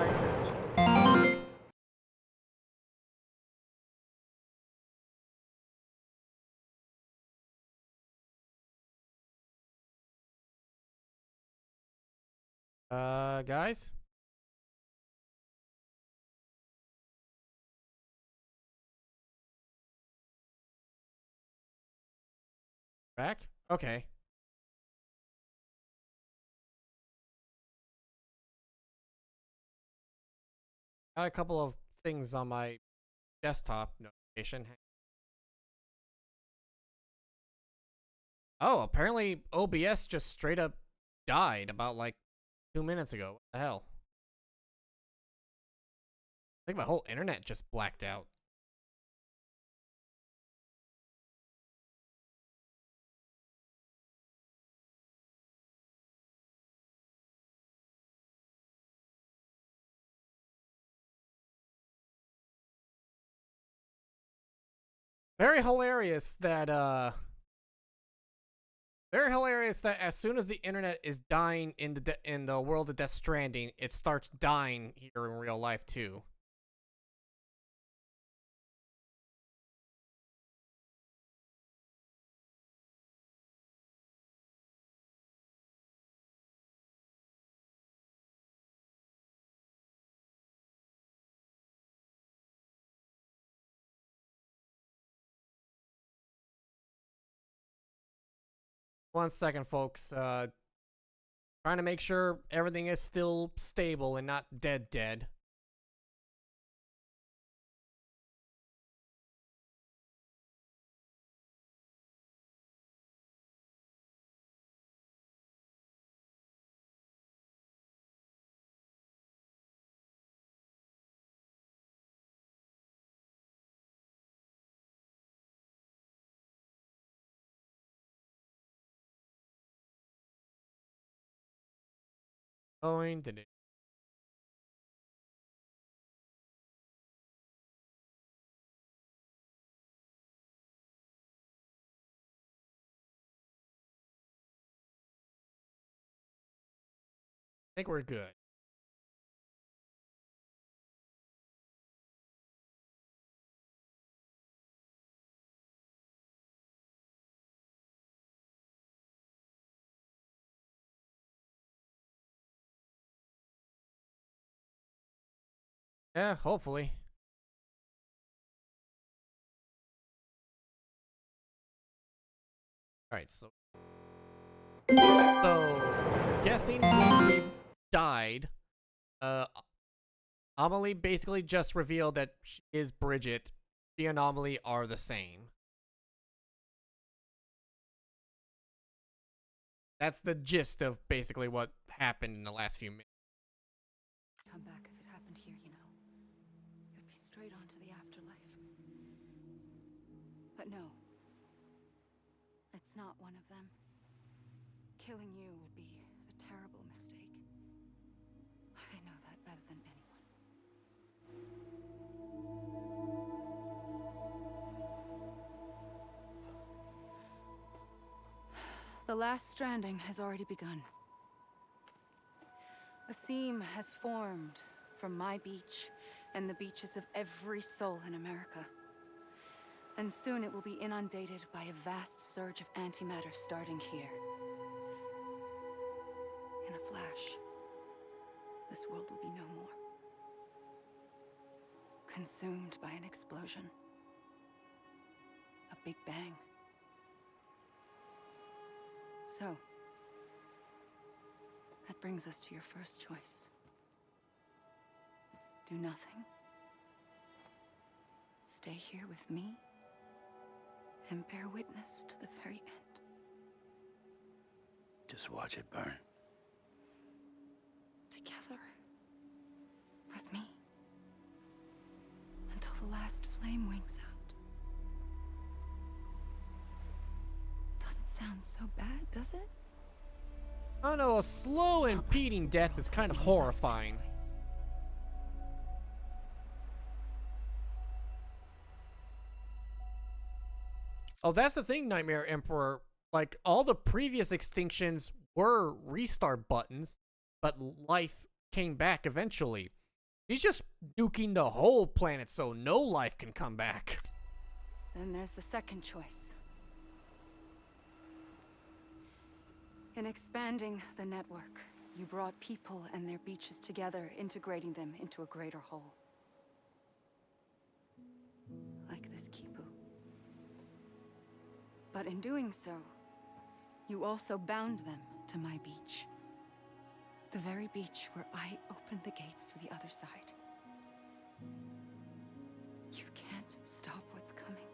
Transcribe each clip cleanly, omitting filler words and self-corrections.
guys. Guys? Back? Okay. Got a couple of things on my desktop notification. Oh, apparently OBS just straight up died about like 2 minutes ago. What the hell? I think my whole internet just blacked out. Very hilarious that as soon as the internet is dying in the world of Death Stranding, it starts dying here in real life too. One second, folks. Trying to make sure everything is still stable and not dead. Going to I think we're good. Yeah, hopefully. Alright, so guessing we died. Amelie basically just revealed that she is Bridget. She and Amelie are the same. That's the gist of basically what happened in the last few minutes. Come back if it happened here, you know. It would be straight on to the afterlife. But no. It's not one of them. Killing you would be a terrible mistake. I know that better than anyone. The last stranding has already begun. A seam has formed from my beach and the beaches of every soul in America. And soon it will be inundated by a vast surge of antimatter starting here. In a flash, this world will be no more. Consumed by an explosion. A big bang. So, that brings us to your first choice. Do nothing. Stay here with me and bear witness to the very end. Just watch it burn. Together. With me. Until the last flame winks out. Doesn't sound so bad, does it? Oh no, a slow impeding death is kind of horrifying. Oh, that's the thing, Nightmare Emperor. Like, all the previous extinctions were restart buttons, but life came back eventually. He's just nuking the whole planet so no life can come back. Then there's the second choice. In expanding the network, you brought people and their beaches together, integrating them into a greater whole. Like this Kipu. But in doing so, you also bound them to my beach. The very beach where I opened the gates to the other side. You can't stop what's coming.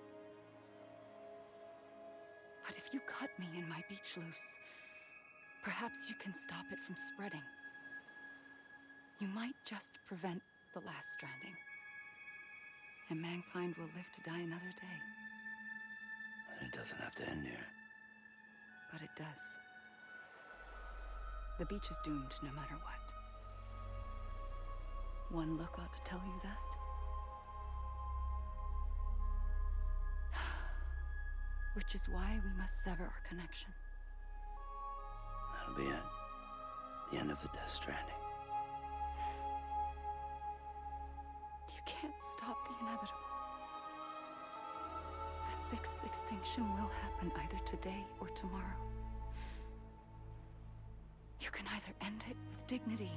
But if you cut me and my beach loose, perhaps you can stop it from spreading. You might just prevent the last stranding. And mankind will live to die another day. And it doesn't have to end here. But it does. The beach is doomed no matter what. One look ought to tell you that. Which is why we must sever our connection. That'll be it. The end of the Death Stranding. You can't stop the inevitable. The sixth extinction will happen either today or tomorrow. You can either end it with dignity,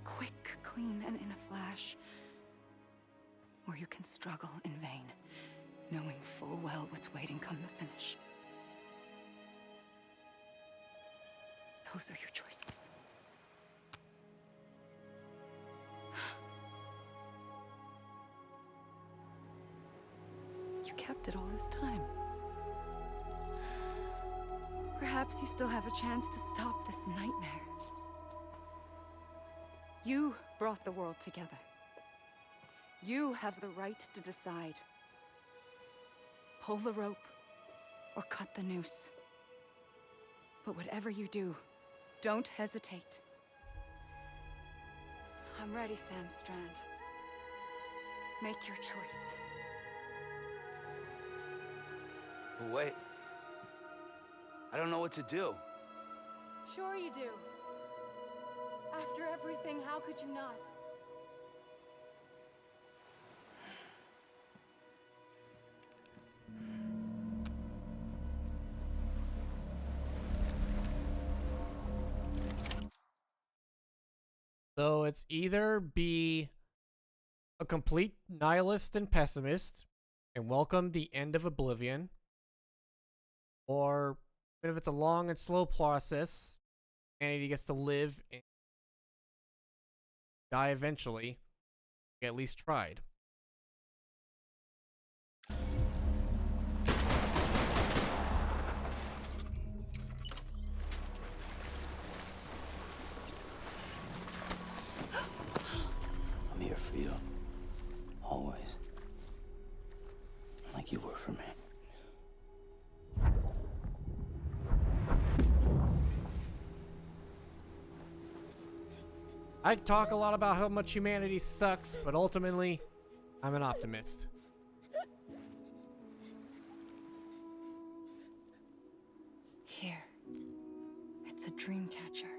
quick, clean, and in a flash, or you can struggle in vain, knowing full well what's waiting come the finish. Those are your choices. You kept it all this time. Perhaps you still have a chance to stop this nightmare. You brought the world together. You have the right to decide. Pull the rope or cut the noose. But whatever you do, don't hesitate. I'm ready, Sam Strand. Make your choice. But wait. I don't know what to do. Sure you do. After everything, how could you not? So it's either be a complete nihilist and pessimist and welcome the end of Oblivion, or even if it's a long and slow process, humanity gets to live and die eventually. You at least tried. I'm here for you. Always. Like you were for me. I talk a lot about how much humanity sucks, but ultimately, I'm an optimist. Here. It's a dream catcher.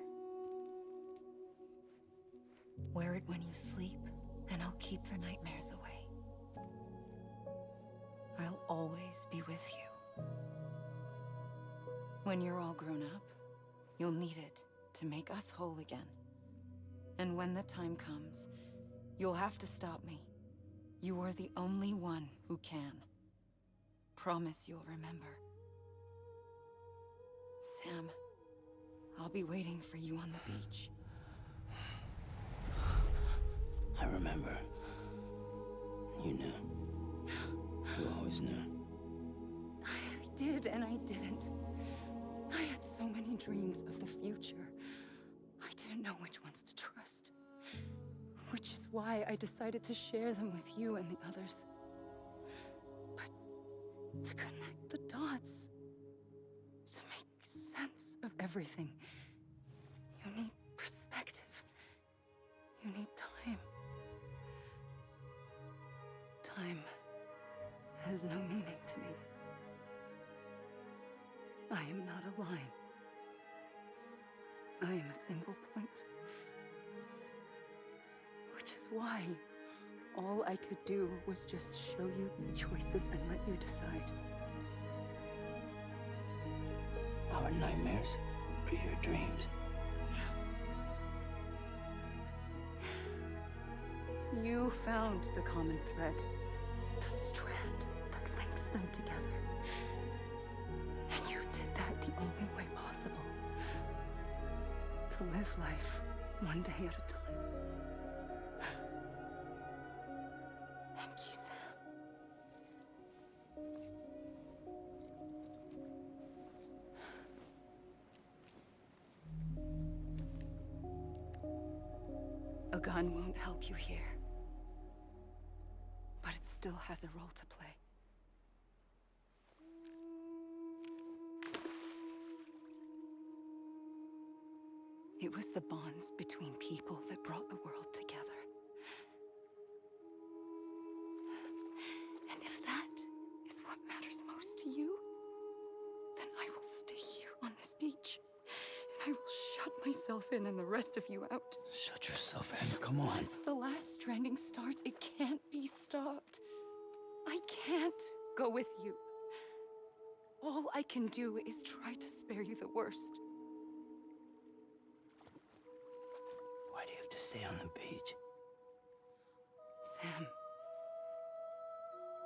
Wear it when you sleep, and I'll keep the nightmares away. I'll always be with you. When you're all grown up, you'll need it to make us whole again. And when the time comes, you'll have to stop me. You are the only one who can. Promise you'll remember. Sam, I'll be waiting for you on the beach. I remember. You knew. You always knew. I did and I didn't. I had so many dreams of the future. I didn't know which ones to trust. Which is why I decided to share them with you and the others. But to connect the dots, to make sense of everything, you need perspective. You need time. Time has no meaning to me. I am not a line. I am a single point. Which is why all I could do was just show you the choices and let you decide. Our nightmares are your dreams. You found the common thread, the strand that links them together. And you did that the only way possible. To live life one day at a time. Thank you, Sam. A gun won't help you here. But it still has a role to play. It was the bonds between people that brought the world together. And if that is what matters most to you, then I will stay here on this beach. And I will shut myself in and the rest of you out. Shut yourself in. Come on. Once the last stranding starts, it can't be stopped. I can't go with you. All I can do is try to spare you the worst. Why do you have to stay on the beach? Sam,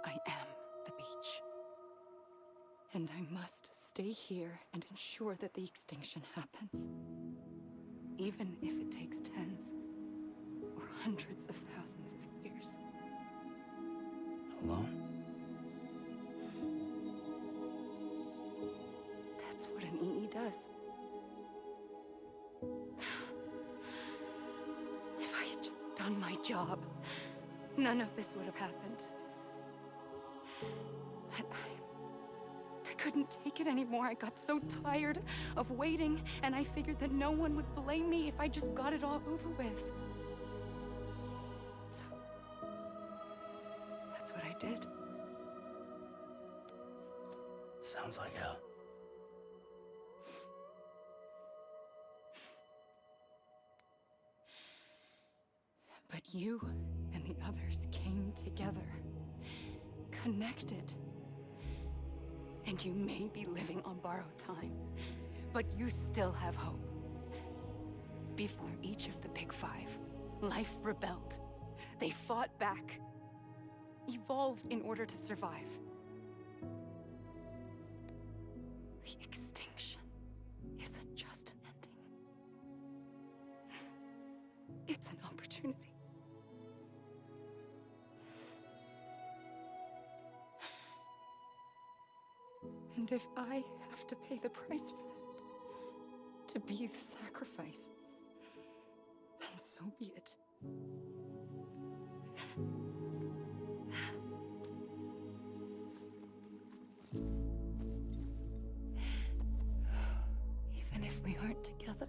I am the beach. And I must stay here and ensure that the extinction happens. Even if it takes tens or hundreds of thousands of years. Alone? That's what an EE does. If I had just done my job, none of this would have happened. But I couldn't take it anymore. I got so tired of waiting, and I figured that no one would blame me if I just got it all over with. So, that's what I did. Sounds like hell. But you and the others came together, connected. And you may be living on borrowed time, but you still have hope. Before each of the Big Five, life rebelled. They fought back, evolved in order to survive. The extinction isn't just an ending. It's an opportunity. And if I have to pay the price for that, to be the sacrifice, then so be it. Even if we aren't together,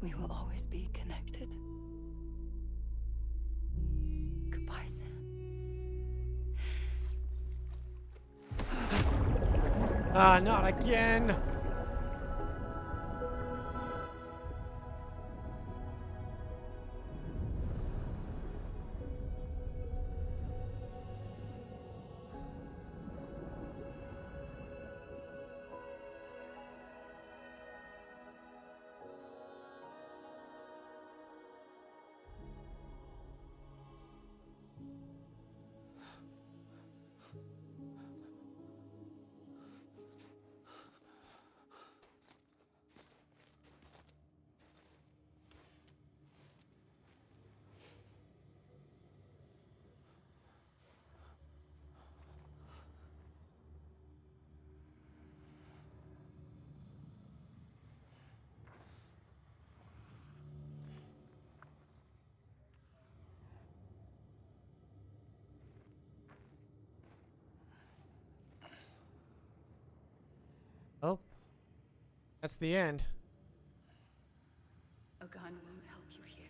we will always be connected. Goodbye, Sam. Ah, not again! Oh, that's the end. A gun won't help you here,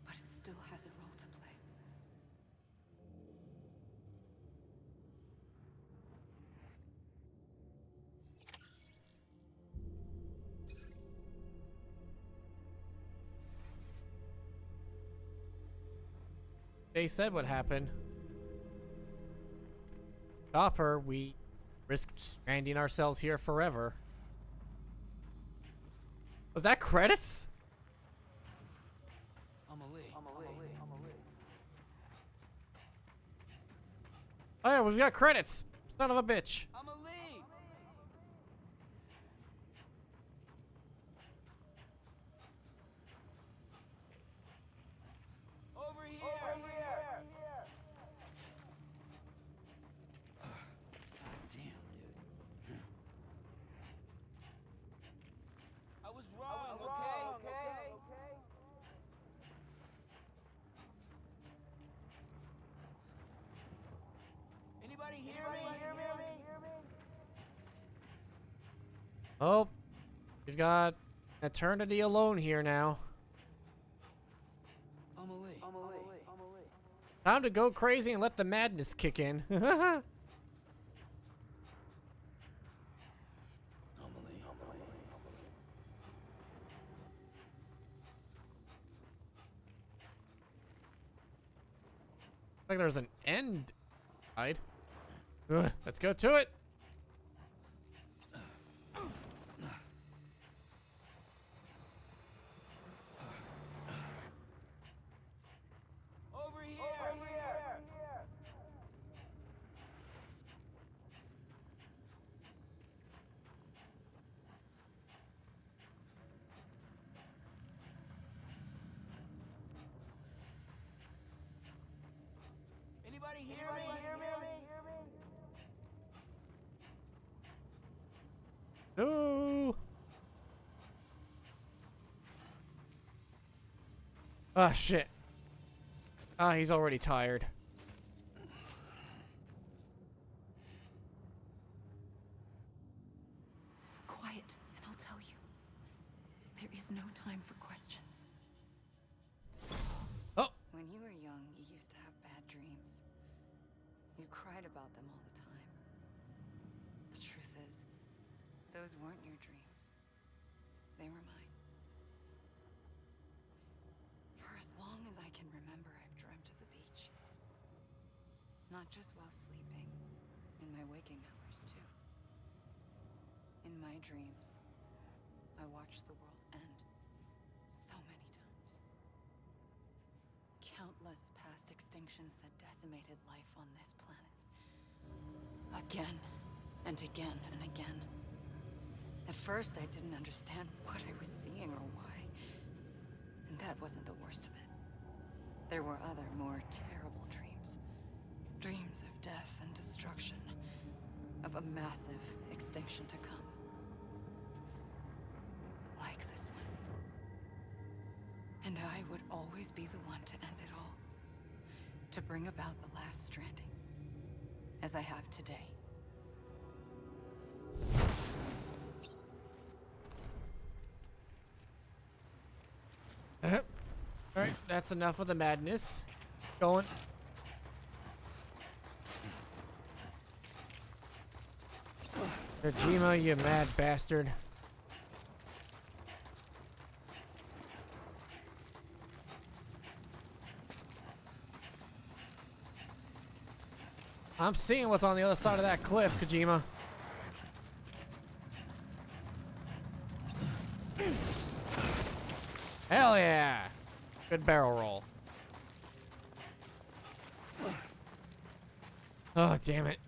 but it still has a role to play. they said would happen. Stop her, we risk stranding ourselves here forever. Was that credits? Oh yeah, we've got credits. Son of a bitch. Over here. God damn, dude. I was wrong, okay? Anybody hear me? Oh, we've got eternity alone here now. Amelie. Time to go crazy and let the madness kick in. Amelie. Like there's an end. Right. Let's go to it. Over here. Anybody hear me? No. Ah, shit. Ah, he's already tired. Quiet, and I'll tell you. There is no time for questions. Oh, When you were young, you used to have bad dreams. You cried about them all the time. The truth is, those weren't your dreams. They were mine. For as long as I can remember, I've dreamt of the beach. Not just while sleeping, in my waking hours, too. In my dreams, I watched the world end so many times. Countless past extinctions that decimated life on this planet. Again and again and again. At first, I didn't understand what I was seeing or why. And that wasn't the worst of it. There were other, more terrible dreams. Dreams of death and destruction. Of a massive extinction to come. Like this one. And I would always be the one to end it all. To bring about the last stranding. As I have today. alright, that's enough of the madness. Going. Kojima, you mad bastard. I'm seeing what's on the other side of that cliff, Kojima. Hell yeah! Good barrel roll. Oh, damn it.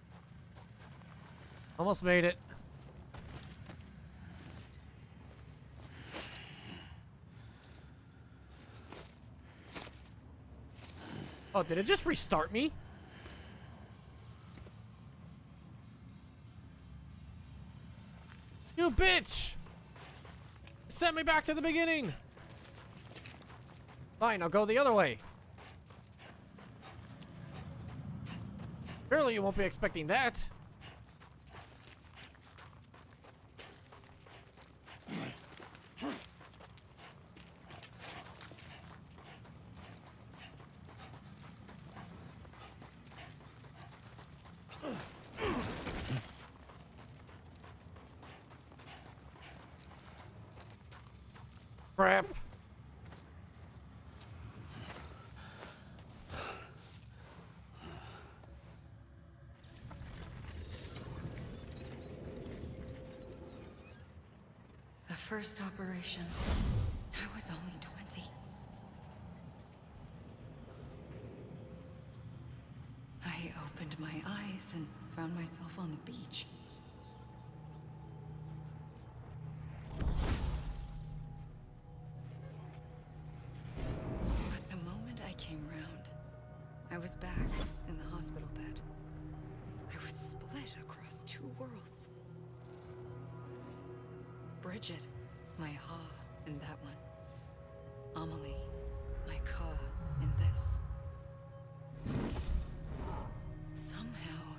Almost made it. Oh, did it just restart me? You bitch! Sent me back to the beginning! Fine, I'll go the other way. Surely you won't be expecting that. Crap. first operation, I was only 20. I opened my eyes and found myself on the beach. But the moment I came round, I was back in the hospital bed. I was split across two worlds. Bridget, my Ha in that one. Amelie, my Ka in this. Somehow,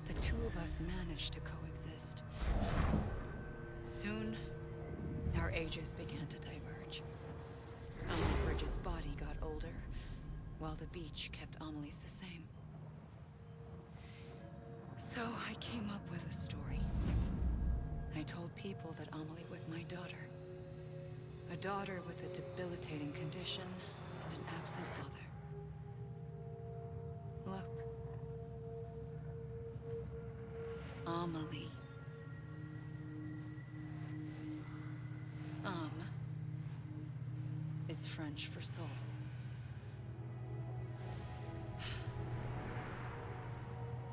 the two of us managed to coexist. Soon, our ages began to diverge. Bridget's body got older, while the beach kept Amelie's the same. So I came up with a story. I told people that Amelie was my daughter. A daughter with a debilitating condition and an absent father. Look. Amelie. Is French for soul.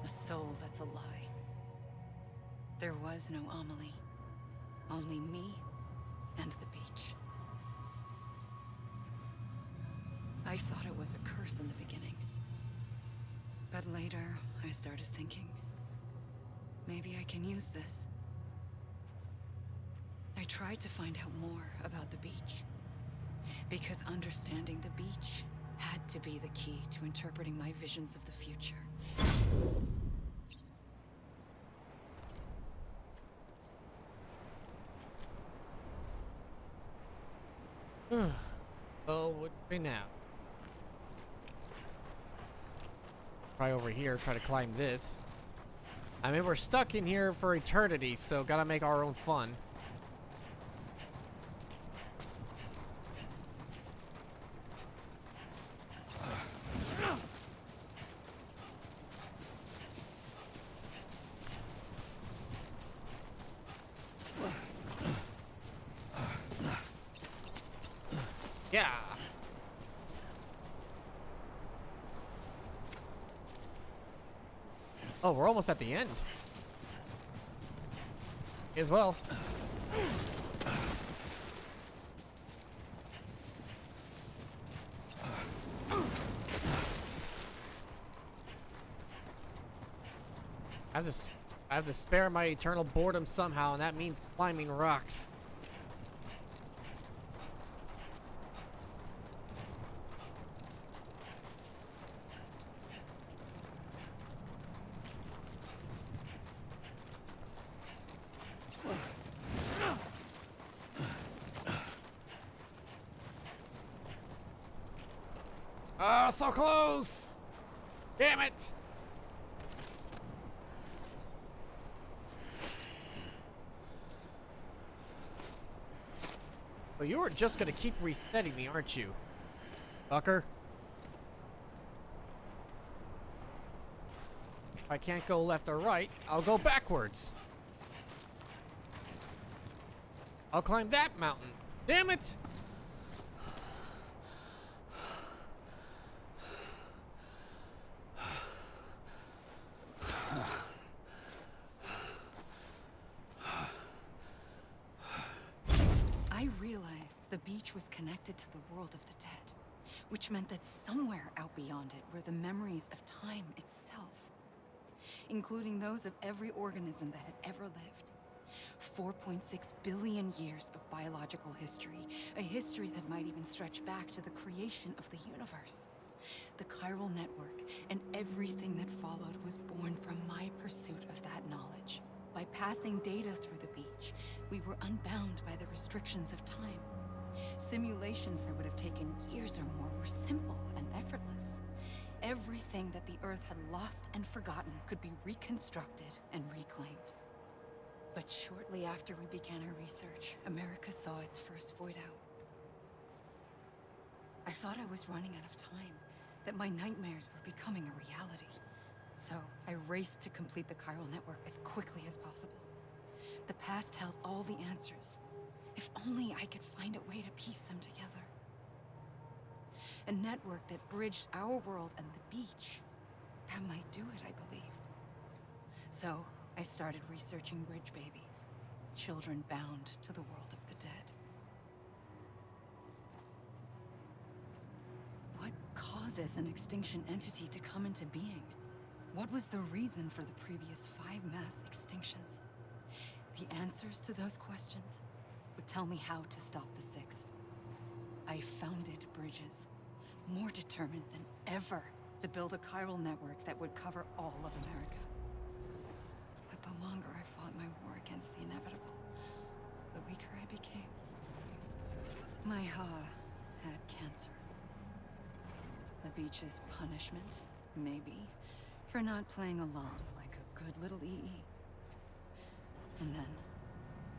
A soul that's a lie. There was no Amelie. Only me and the beach. I thought it was a curse in the beginning. But later, I started thinking, maybe I can use this. I tried to find out more about the beach. Because understanding the beach had to be the key to interpreting my visions of the future. Well, what do we now? Try over here, try to climb this. I mean, we're stuck in here for eternity, so gotta make our own fun. Yeah. Oh, we're almost at the end. As well. I have to spare my eternal boredom somehow, and that means climbing rocks. Ah, so close! Damn it! Well, you are just gonna keep resetting me, aren't you, fucker? If I can't go left or right, I'll go backwards. I'll climb that mountain. Damn it! I realized the beach was connected to the world of the dead, which meant that somewhere out beyond it were the memories of time itself, including those of every organism that had ever lived. 4.6 billion years of biological history, a history that might even stretch back to the creation of the universe. The chiral network and everything that followed was born from my pursuit of that knowledge. By passing data through the beach, we were unbound by the restrictions of time. Simulations that would have taken years or more were simple and effortless. Everything that the Earth had lost and forgotten could be reconstructed and reclaimed. But shortly after we began our research, America saw its first void out. I thought I was running out of time, that my nightmares were becoming a reality. So I raced to complete the chiral network as quickly as possible. The past held all the answers, If only I could find a way to piece them together. A network that bridged our world and the beach. That might do it, I believed. So, I started researching bridge babies. Children bound to the world of the dead. What causes an extinction entity to come into being? What was the reason for the previous 5 mass extinctions? The answers to those questions would tell me how to stop the 6th. I founded bridges, more determined than ever to build a chiral network that would cover all of America. But the longer I fought my war against the inevitable, the weaker I became. My Ha had cancer. The beach's punishment, maybe, for not playing along like a good little EE. And then,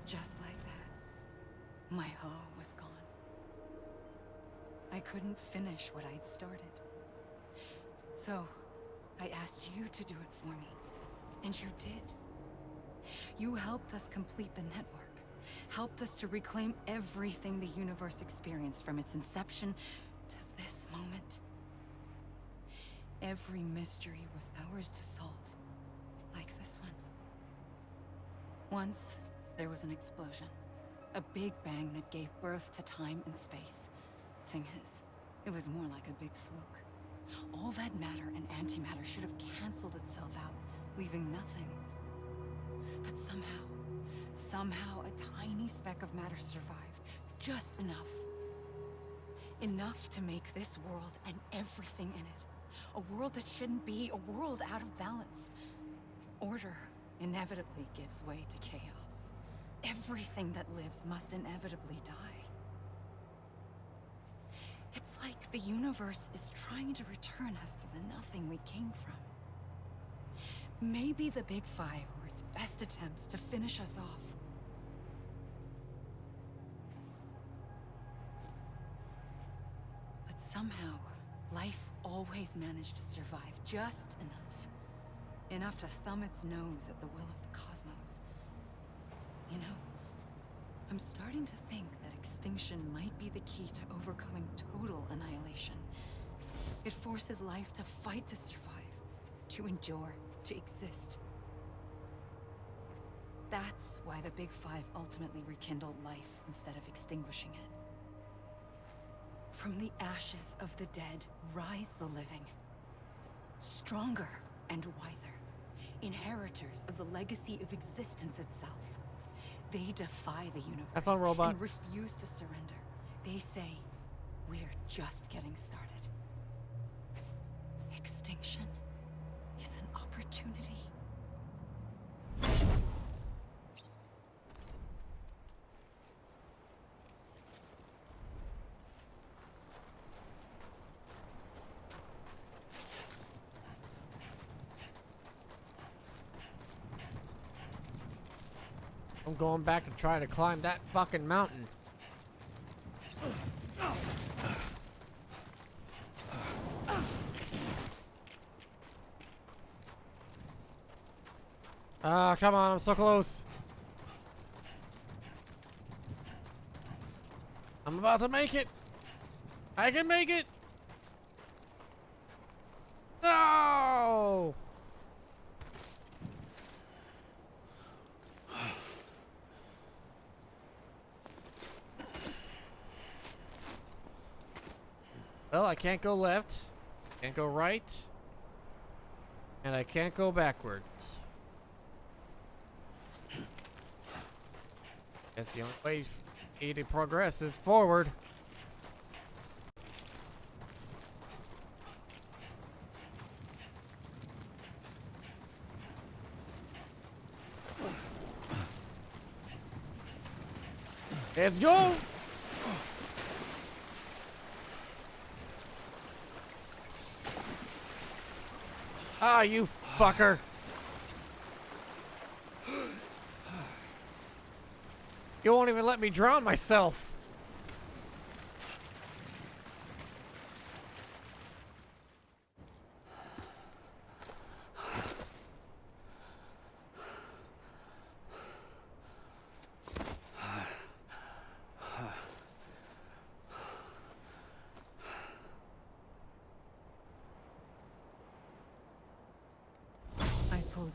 just like that, my Ha was gone. I couldn't finish what I'd started. So, I asked you to do it for me. And you did. You helped us complete the network. Helped us to reclaim everything the universe experienced from its inception to this moment. Every mystery was ours to solve. Like this one. Once, there was an explosion. A big bang that gave birth to time and space. Thing is, it was more like a big fluke. All that matter and antimatter should have canceled itself out, leaving nothing. But somehow a tiny speck of matter survived. Just enough. Enough to make this world and everything in it. A world that shouldn't be, a world out of balance. Order inevitably gives way to chaos. Everything that lives must inevitably die. It's like the universe is trying to return us to the nothing we came from. Maybe the Big Five were its best attempts to finish us off. But somehow, life always managed to survive just enough. Enough to thumb its nose at the will of the cosmos. You know, I'm starting to think that extinction might be the key to overcoming total annihilation. It forces life to fight to survive, to endure, to exist. That's why the Big Five ultimately rekindled life instead of extinguishing it. From the ashes of the dead rise the living. Stronger and wiser. Inheritors of the legacy of existence itself. They defy the universe Have fun, robot. and refuse to surrender. They say, we're just getting started. Extinction is an opportunity. I'm going back and trying to climb that fucking mountain. Ah, come on, I'm so close. I'm about to make it. I can make it. No! Well, I can't go left, can't go right, and I can't go backwards. Guess the only way for me to progress is forward. Let's go! Ah, you fucker! You won't even let me drown myself!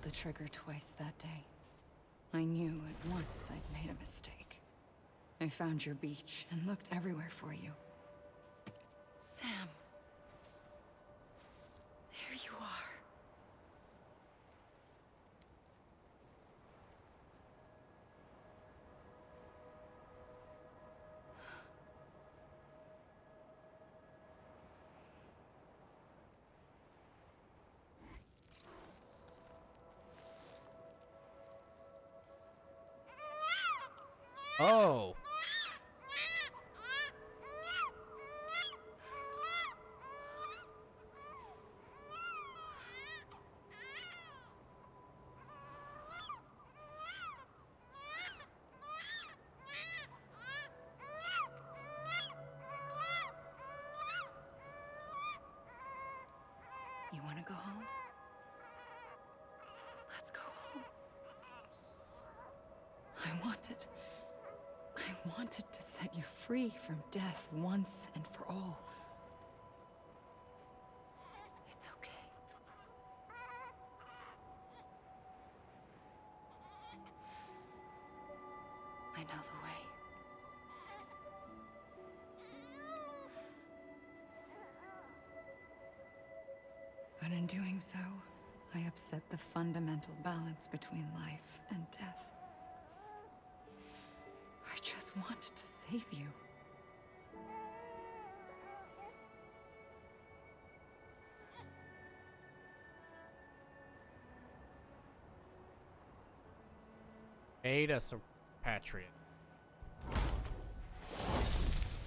pulled the trigger twice that day. I knew at once I'd made a mistake. I found your beach and looked everywhere for you. Sam. There you are. Oh. You want to go home? Let's go home. I wanted to set you free from death once and for all. It's okay. I know the way. But in doing so, I upset the fundamental balance between life and death. I just wanted to save you. Made us a patriot.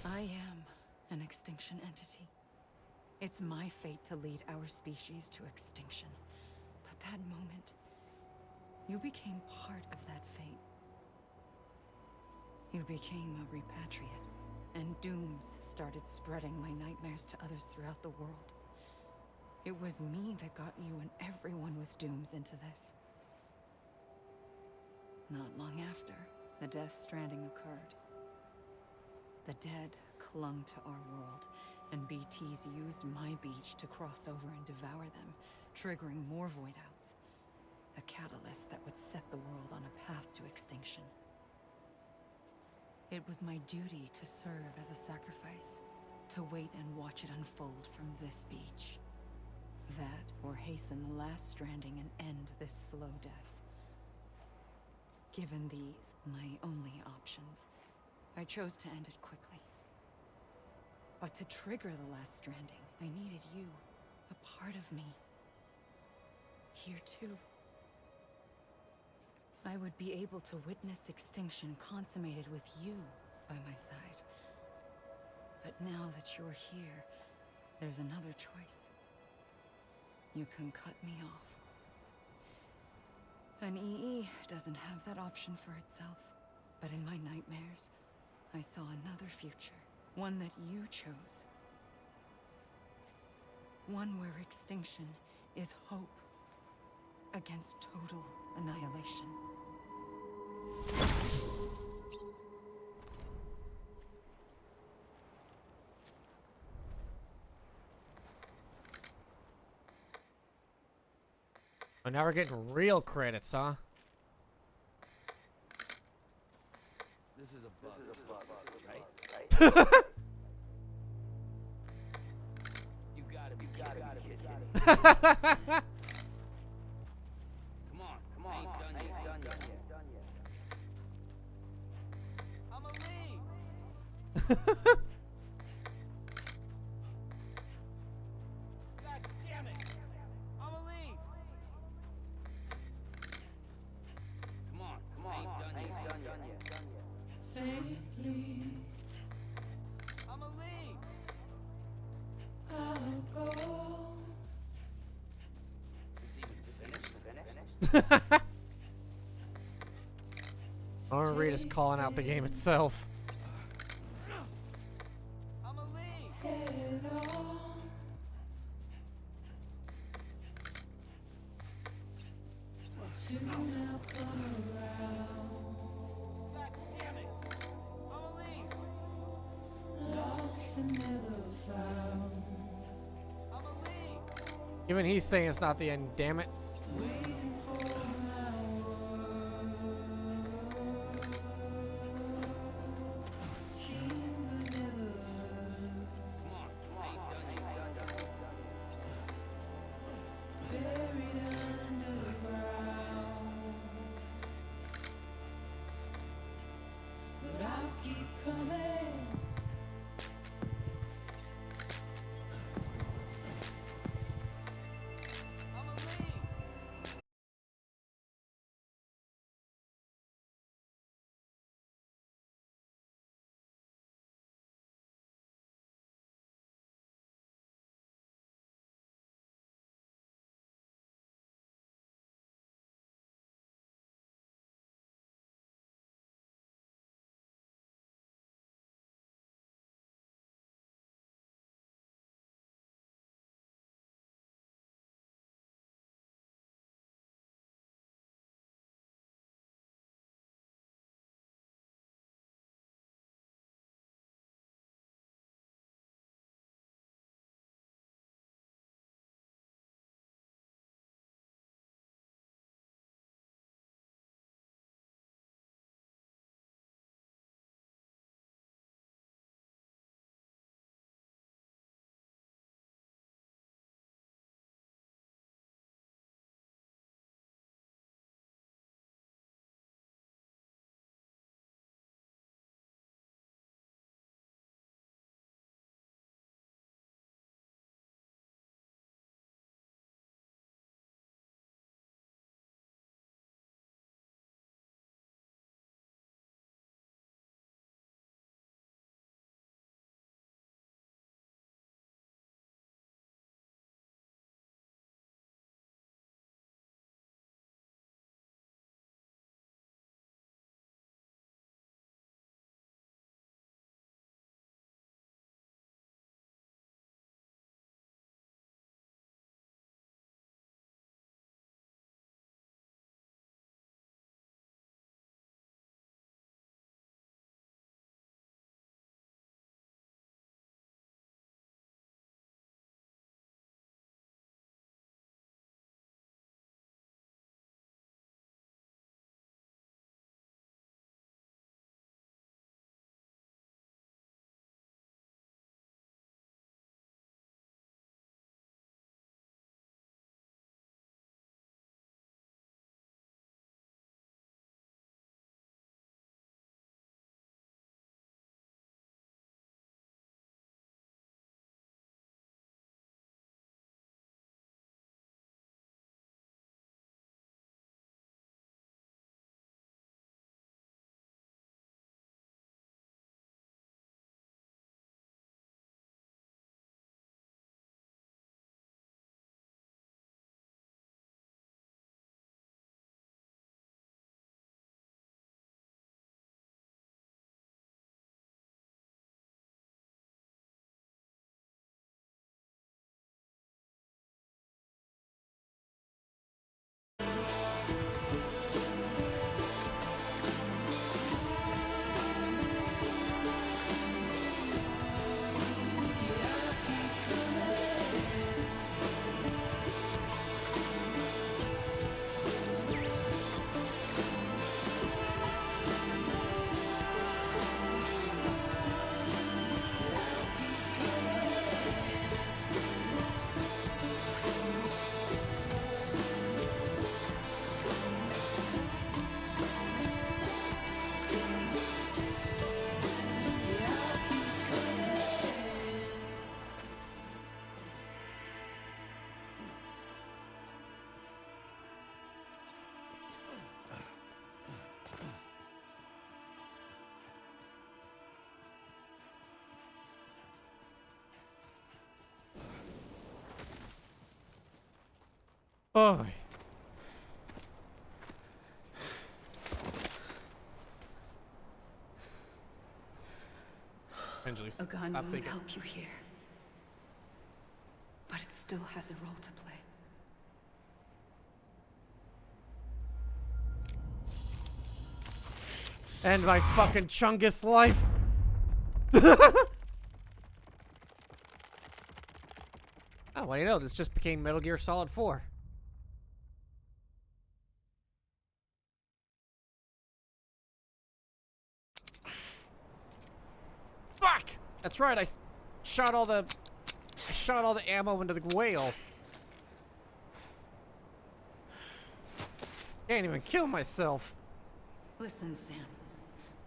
I am an extinction entity. It's my fate to lead our species to extinction. But that moment, you became part of that fate. You became a repatriate, and dooms started spreading my nightmares to others throughout the world. It was me that got you and everyone with dooms into this. Not long after, the Death Stranding occurred. The dead clung to our world, and BTs used my beach to cross over and devour them, triggering more voidouts. A catalyst that would set the world on a path to extinction. It was my duty to serve as a sacrifice, to wait and watch it unfold from this beach. That, or hasten the last stranding and end this slow death. Given these, my only options, I chose to end it quickly. But to trigger the last stranding, I needed you, a part of me. Here too. I would be able to witness extinction consummated with you by my side. But now that you're here, there's another choice. You can cut me off. An EE doesn't have that option for itself. But in my nightmares, I saw another future. One that you chose. One where extinction is hope against total annihilation. Oh, now we're getting real credits, huh? This is a bug, right? You gotta be kidding me. Come on, I ain't done yet. I'ma leave. God damn it! I'ma leave. Come on, I ain't done yet. Faintly, I'ma leave. I'll go. Is even finished? Rita's calling out the game itself. I'ma leave. Head on. Soon I'll come around. God damn it! I'ma leave. Lost and never found. I'ma leave. Even he's saying it's not the end, damn it. Waiting for Oh. Angeli, A gun stop won't thinking. help you here. But it still has a role to play. End my fucking Chungus life. Oh, well, you know, this just became Metal Gear Solid 4. Fuck! That's right, I shot all the ammo into the whale. Can't even kill myself. Listen, Sam.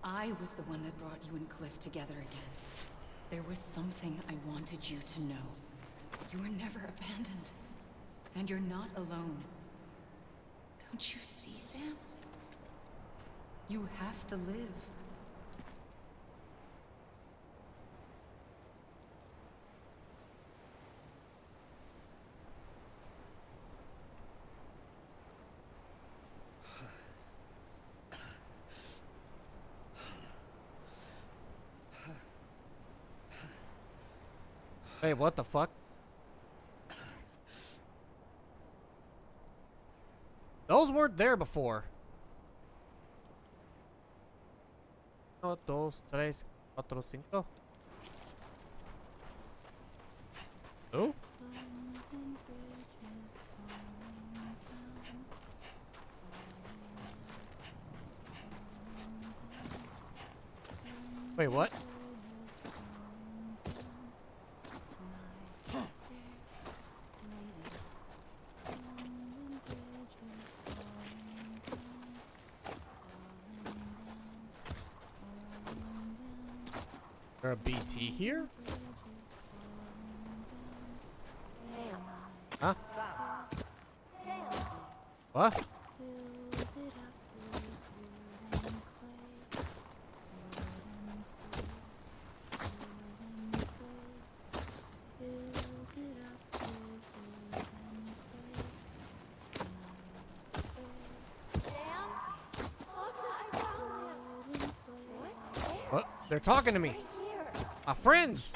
I was the one that brought you and Cliff together again. There was something I wanted you to know. You were never abandoned. And you're not alone. Don't you see, Sam? You have to live. Hey, what the fuck? Those weren't there before. 1, 2, 3, 4, 5. Oh? Wait, what? Is there a BT here? Huh? What? What? They're talking to me. My friends.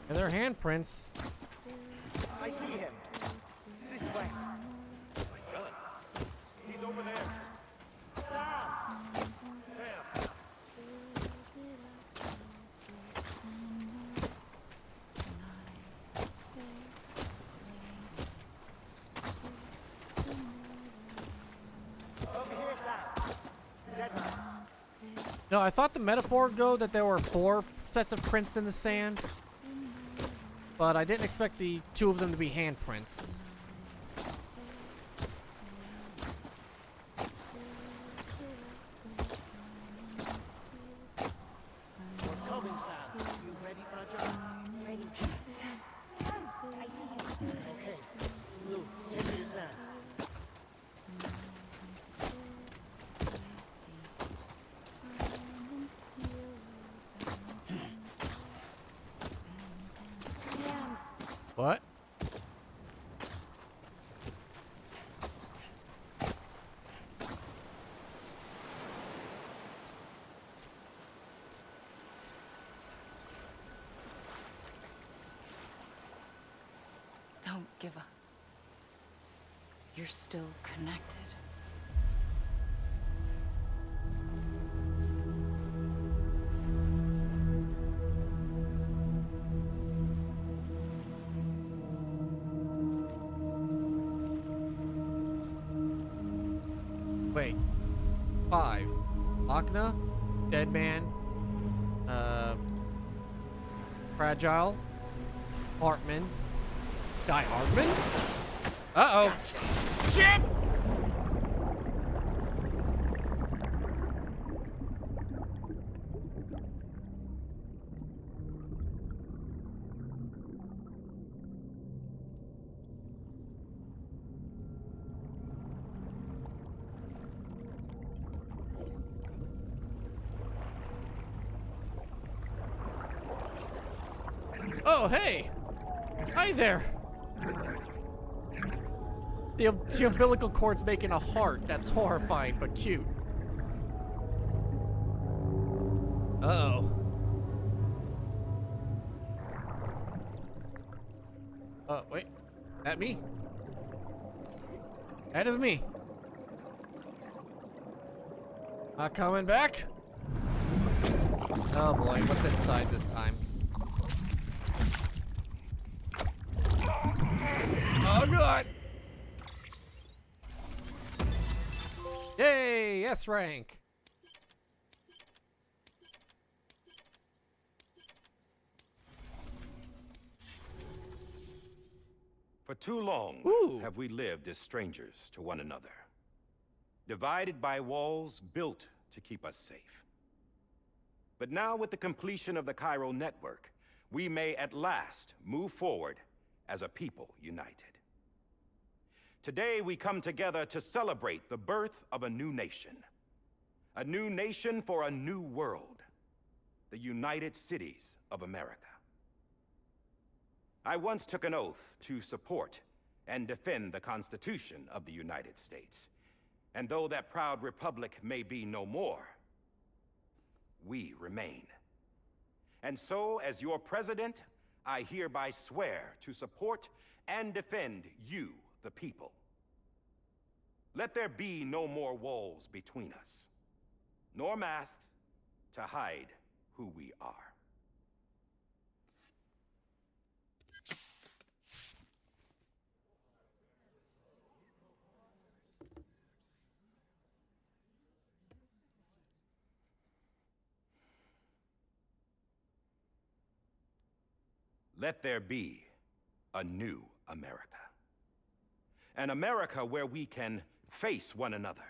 And their handprints. I see him. This way. He's over there. Sam! Sam! Over here, Sam. Dead man. No, I thought the metaphor would go that there were 4 sets of prints in the sand. But I didn't expect the 2 of them to be handprints. We're coming, Sam. You ready for a job? Ready. Sam, I see you. Okay. Lou, take me to Sam. What? Don't give up. You're still connected. Wait. 5. Akna, Dead Man, Fragile, Hartman, Guy Hardman? Uh-oh. Shit! Oh, hey! Hi there! The umbilical cord's making a heart. That's horrifying, but cute. Uh-oh. Wait. That me? That is me. Not coming back? Oh boy, what's inside this time? Oh god! Yay! S rank! For too long Ooh. have we lived as strangers to one another, divided by walls built to keep us safe. But now, with the completion of the Cairo network, we may at last move forward as a people united. Today, we come together to celebrate the birth of a new nation for a new world, the United Cities of America. I once took an oath to support and defend the Constitution of the United States. And though that proud republic may be no more, we remain. And so, as your president, I hereby swear to support and defend you, the people. Let there be no more walls between us, nor masks to hide who we are. Let there be a new America. An America where we can face one another,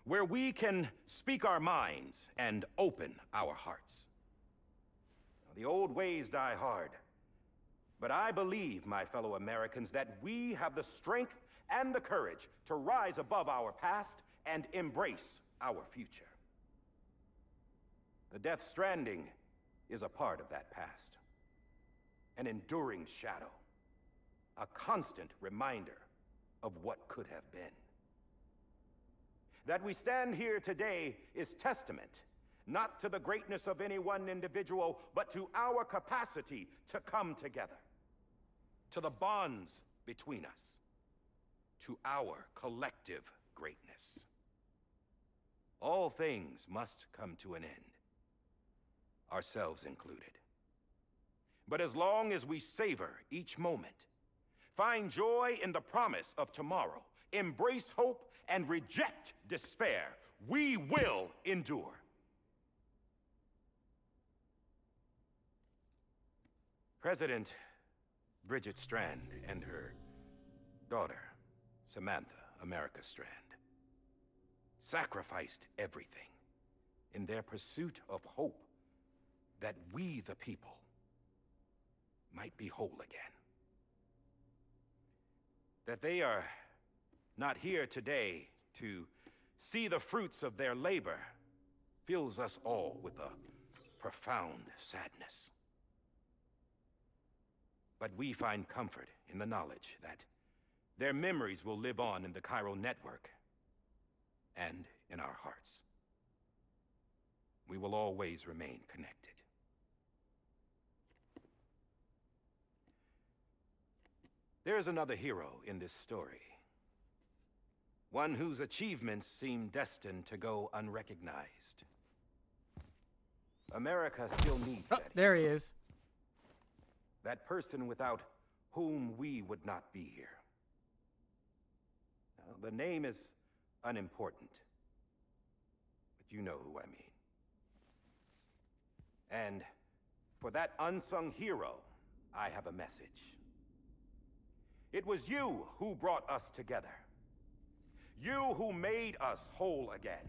where we can speak our minds and open our hearts. The old ways die hard, but I believe, my fellow Americans, that we have the strength and the courage to rise above our past and embrace our future. The Death Stranding is a part of that past. An enduring shadow, a constant reminder of what could have been. That we stand here today is testament, not to the greatness of any one individual, but to our capacity to come together, to the bonds between us, to our collective greatness. All things must come to an end, ourselves included. But as long as we savor each moment, find joy in the promise of tomorrow, embrace hope, and reject despair, we will endure. President Bridget Strand and her daughter, Samantha America Strand, sacrificed everything in their pursuit of hope that we, the people, might be whole again. That they are not here today to see the fruits of their labor fills us all with a profound sadness. But we find comfort in the knowledge that their memories will live on in the Cairo network and in our hearts. We will always remain connected. There's another hero in this story. One whose achievements seem destined to go unrecognized. America still needs Oh, that. there he is. That person without whom we would not be here. Now, the name is unimportant, but you know who I mean. And for that unsung hero, I have a message. It was you who brought us together. You who made us whole again.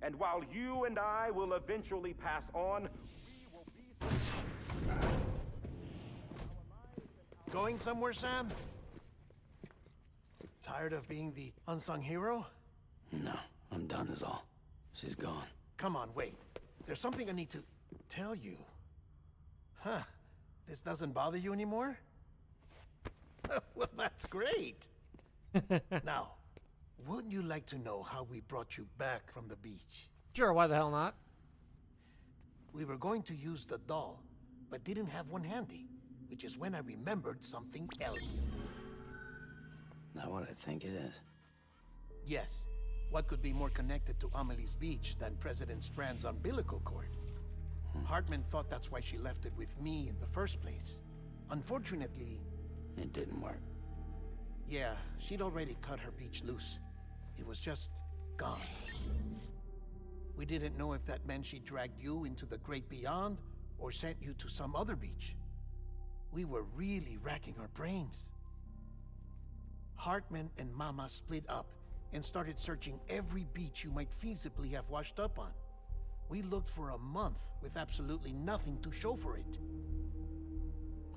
And while you and I will eventually pass on, we will be... Going somewhere, Sam? Tired of being the unsung hero? No, I'm done is all. She's gone. Come on, wait. There's something I need to tell you. Huh. This doesn't bother you anymore? Well, that's great. Now, wouldn't you like to know how we brought you back from the beach? Sure, why the hell not? We were going to use the doll, but didn't have one handy, which is when I remembered something else. Not what I think it is. Yes, what could be more connected to Amelie's beach than President Strand's umbilical cord? Hartman thought that's why she left it with me in the first place. Unfortunately... It didn't work. Yeah, she'd already cut her beach loose. It was just gone. We didn't know if that meant she dragged you into the great beyond or sent you to some other beach. We were really racking our brains. Hartman and Mama split up and started searching every beach you might feasibly have washed up on. We looked for a month with absolutely nothing to show for it.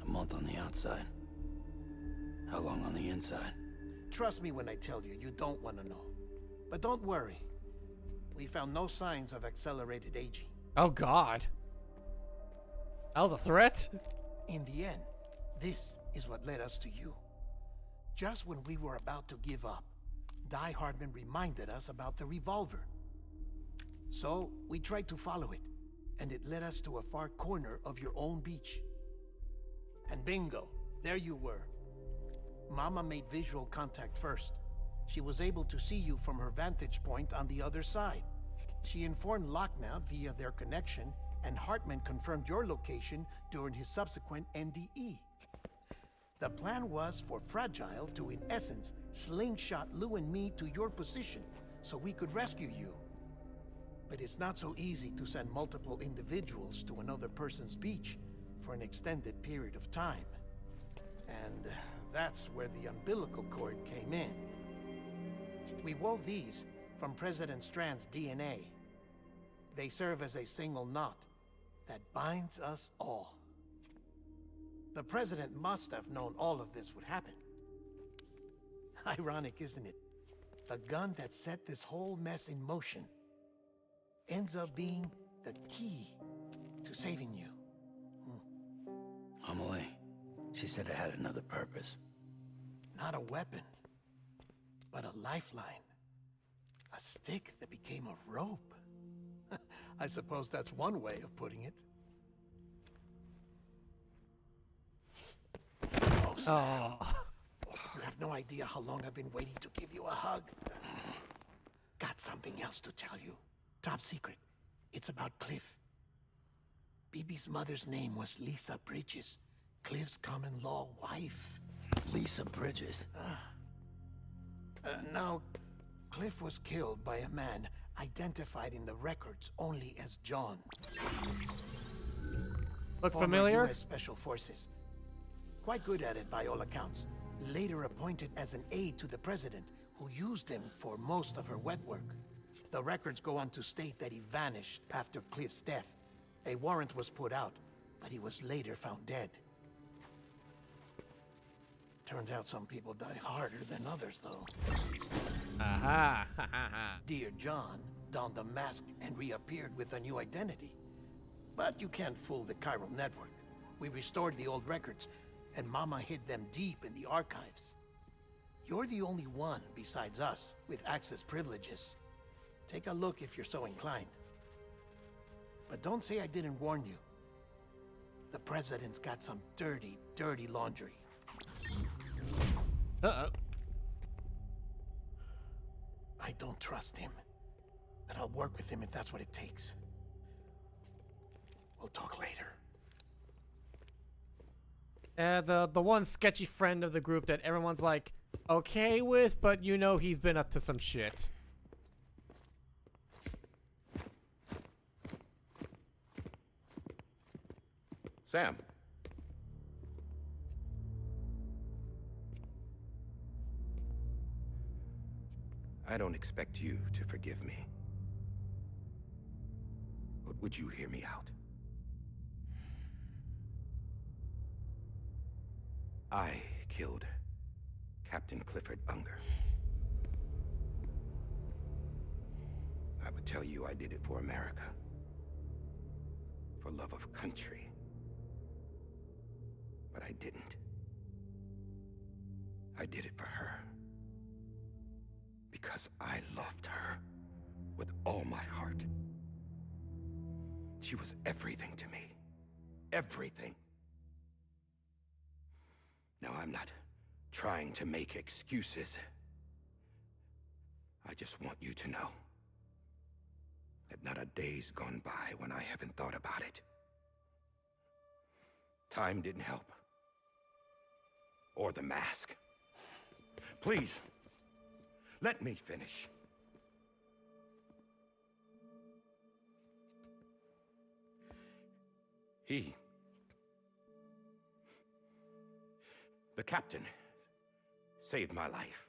A month on the outside. How long on the inside? Trust me when I tell you, you don't want to know. But don't worry. We found no signs of accelerated aging. Oh God. That was a threat? In the end, this is what led us to you. Just when we were about to give up, Die Hardman reminded us about the revolver. So, we tried to follow it, and it led us to a far corner of your own beach. And bingo, there you were. Mama made visual contact first. She was able to see you from her vantage point on the other side. She informed Lochna via their connection, and Hartman confirmed your location during his subsequent NDE. The plan was for Fragile to, in essence, slingshot Lou and me to your position so we could rescue you. But it's not so easy to send multiple individuals to another person's beach for an extended period of time. And that's where the umbilical cord came in. We wove these from President Strand's DNA. They serve as a single knot that binds us all. The President must have known all of this would happen. Ironic, isn't it? The gun that set this whole mess in motion ends up being the key to saving you. Amelie, she said it had another purpose. Not a weapon, but a lifeline. A stick that became a rope. I suppose that's one way of putting it. Oh, Sam. You have no idea how long I've been waiting to give you a hug. Got something else to tell you. Top secret. It's about Cliff. BB's mother's name was Lisa Bridges, Cliff's common-law wife. Lisa Bridges. Now, Cliff was killed by a man identified in the records only as John. Look Former familiar? US Special Forces. Quite good at it by all accounts. Later appointed as an aide to the president, who used him for most of her wet work. The records go on to state that he vanished after Cliff's death. A warrant was put out, but he was later found dead. Turns out some people die harder than others, though. Aha. Dear John donned a mask and reappeared with a new identity. But you can't fool the chiral network. We restored the old records, and Mama hid them deep in the archives. You're the only one besides us with access privileges. Take a look if you're so inclined. But don't say I didn't warn you. The president's got some dirty, dirty laundry. Uh-oh. I don't trust him, but I'll work with him if that's what it takes. We'll talk later. The one sketchy friend of the group that everyone's like okay with, but you know he's been up to some shit. Sam. I don't expect you to forgive me. But would you hear me out? I killed Captain Clifford Unger. I would tell you I did it for America. For love of country. But I didn't. I did it for her. Because I loved her with all my heart. She was everything to me. Everything. Now, I'm not trying to make excuses. I just want you to know that not a day's gone by when I haven't thought about it. Time didn't help. Or the mask. Please, let me finish. The captain, saved my life.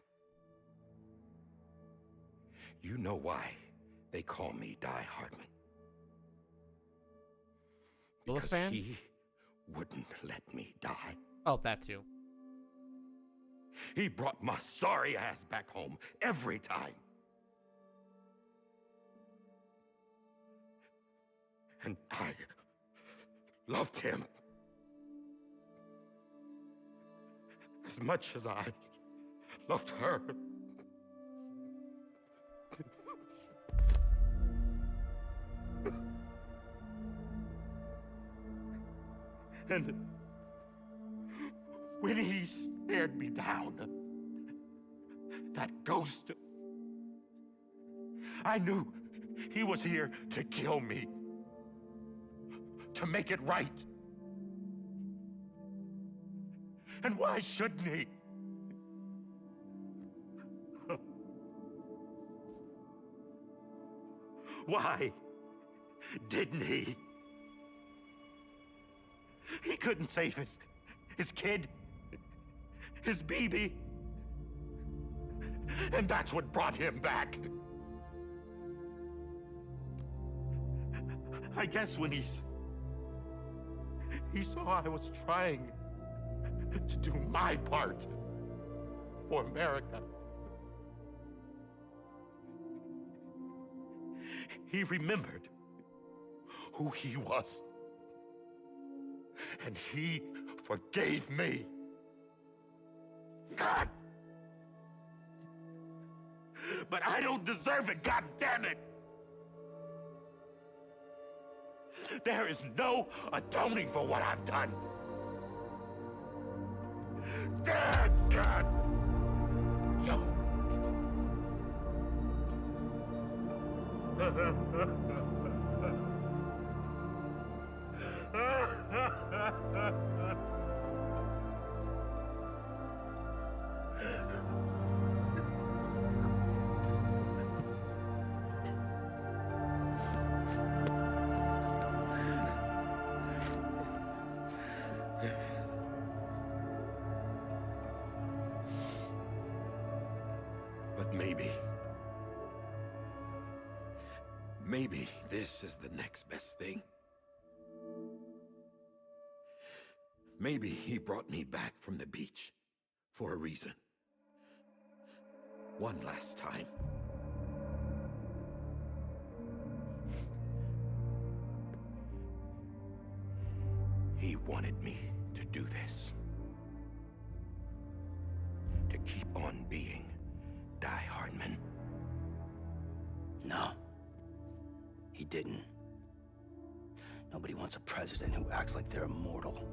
You know why they call me Die Hardman. Willis Because fan? he wouldn't let me die. Oh, that too. He brought my sorry ass back home every time. And I loved him as much as I loved her. And when he stared me down, that ghost, I knew he was here to kill me, to make it right. And why shouldn't he? Why didn't he? He couldn't save his kid, his baby. And that's what brought him back. I guess when he saw I was trying to do my part for America, he remembered who he was. And he forgave me. God! But I don't deserve it, God damn it! There is no atoning for what I've done. God! No. But maybe this is the next best thing. Maybe he brought me back from the beach for a reason. One last time. He wanted me to do this. To keep on being Die Hardman. No. He didn't. Nobody wants a president who acts like they're immortal.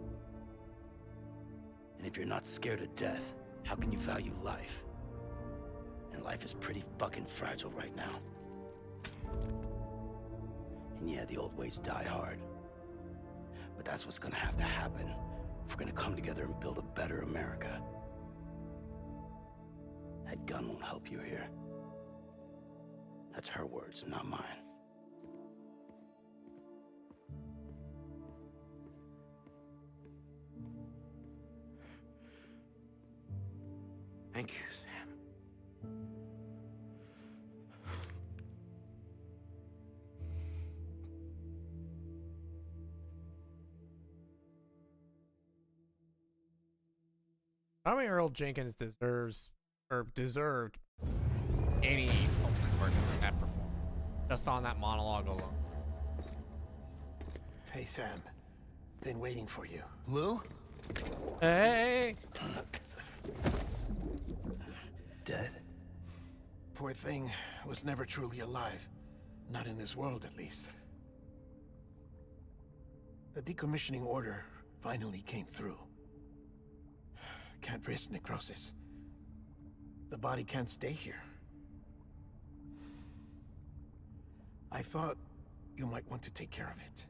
And if you're not scared of death, how can you value life? And life is pretty fucking fragile right now. And yeah, the old ways die hard. But that's what's gonna have to happen if we're gonna come together and build a better America. That gun won't help you here. That's her words, not mine. Thank you, Sam. Tommy Earl Jenkins deserved any ultimate award for that performance. Just on that monologue alone. Hey, Sam. Been waiting for you. Lou? Hey! Dead? Poor thing was never truly alive. Not in this world, at least. The decommissioning order finally came through. Can't risk necrosis. The body can't stay here. I thought you might want to take care of it.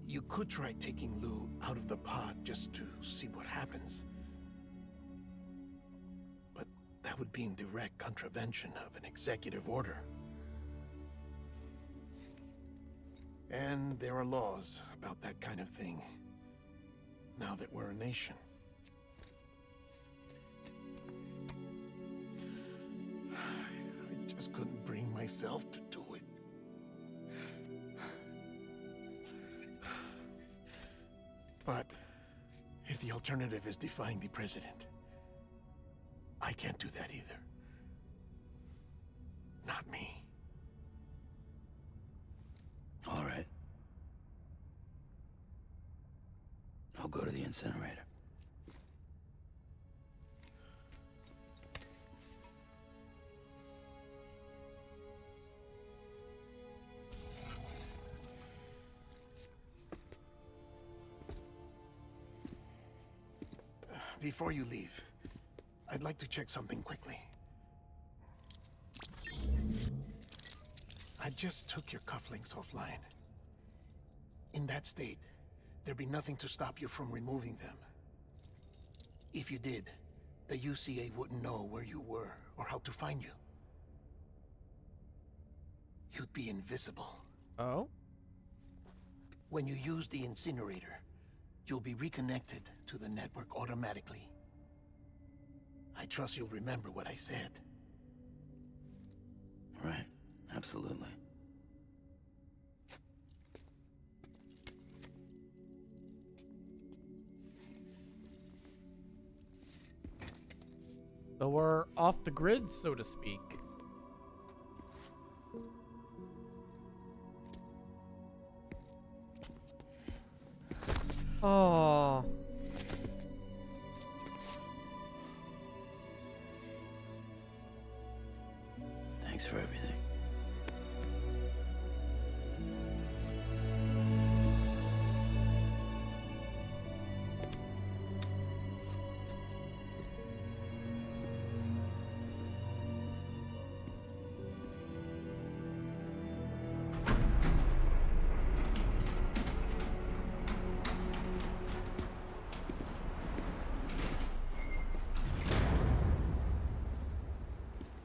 You could try taking Lou out of the pod just to see what happens. But that would be in direct contravention of an executive order. And there are laws about that kind of thing, now that we're a nation. I just couldn't bring myself to do it. But if the alternative is defying the president, I can't do that either. Not me. All right. I'll go to the incinerator. Before you leave, I'd like to check something quickly. I just took your cufflinks offline. In that state, there'd be nothing to stop you from removing them. If you did, the UCA wouldn't know where you were or how to find you. You'd be invisible. Oh? When you use the incinerator, you'll be reconnected to the network automatically. I trust you'll remember what I said. Right. Absolutely. So we're off the grid, so to speak. Oh. Thanks for everything.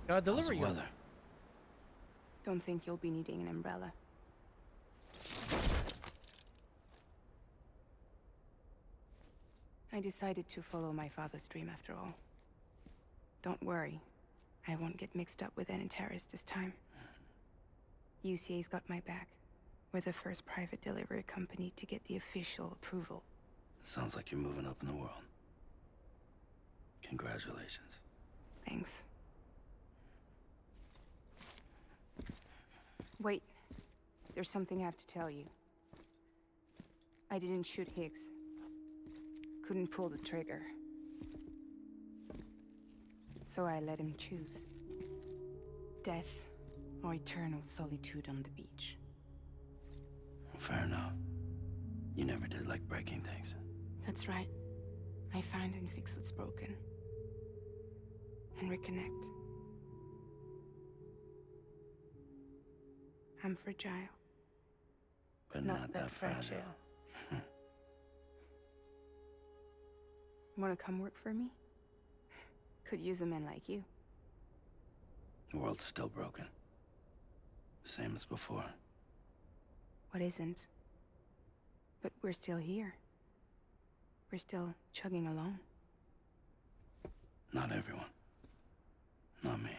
Gotta deliver How's the you. weather? Don't think you'll be needing an umbrella. I decided to follow my father's dream after all. Don't worry. I won't get mixed up with any terrorists this time. UCA's got my back. We're the first private delivery company to get the official approval. Sounds like you're moving up in the world. Congratulations. Thanks. Wait. There's something I have to tell you. I didn't shoot Higgs. Couldn't pull the trigger. So I let him choose. Death or eternal solitude on the beach. Fair enough. You never did like breaking things. That's right. I find and fix what's broken. And reconnect. I'm fragile. But not that fragile. Wanna come work for me? Could use a man like you. The world's still broken. Same as before. What isn't? But we're still here. We're still chugging along. Not everyone. Not me.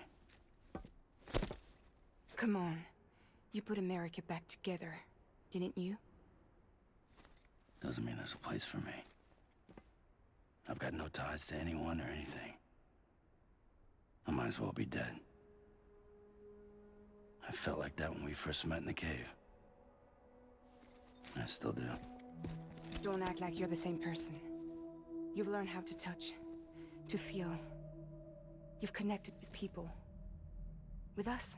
Come on. You put America back together, didn't you? Doesn't mean there's a place for me. I've got no ties to anyone or anything. I might as well be dead. I felt like that when we first met in the cave. I still do. Don't act like you're the same person. You've learned how to touch, to feel. You've connected with people. With us.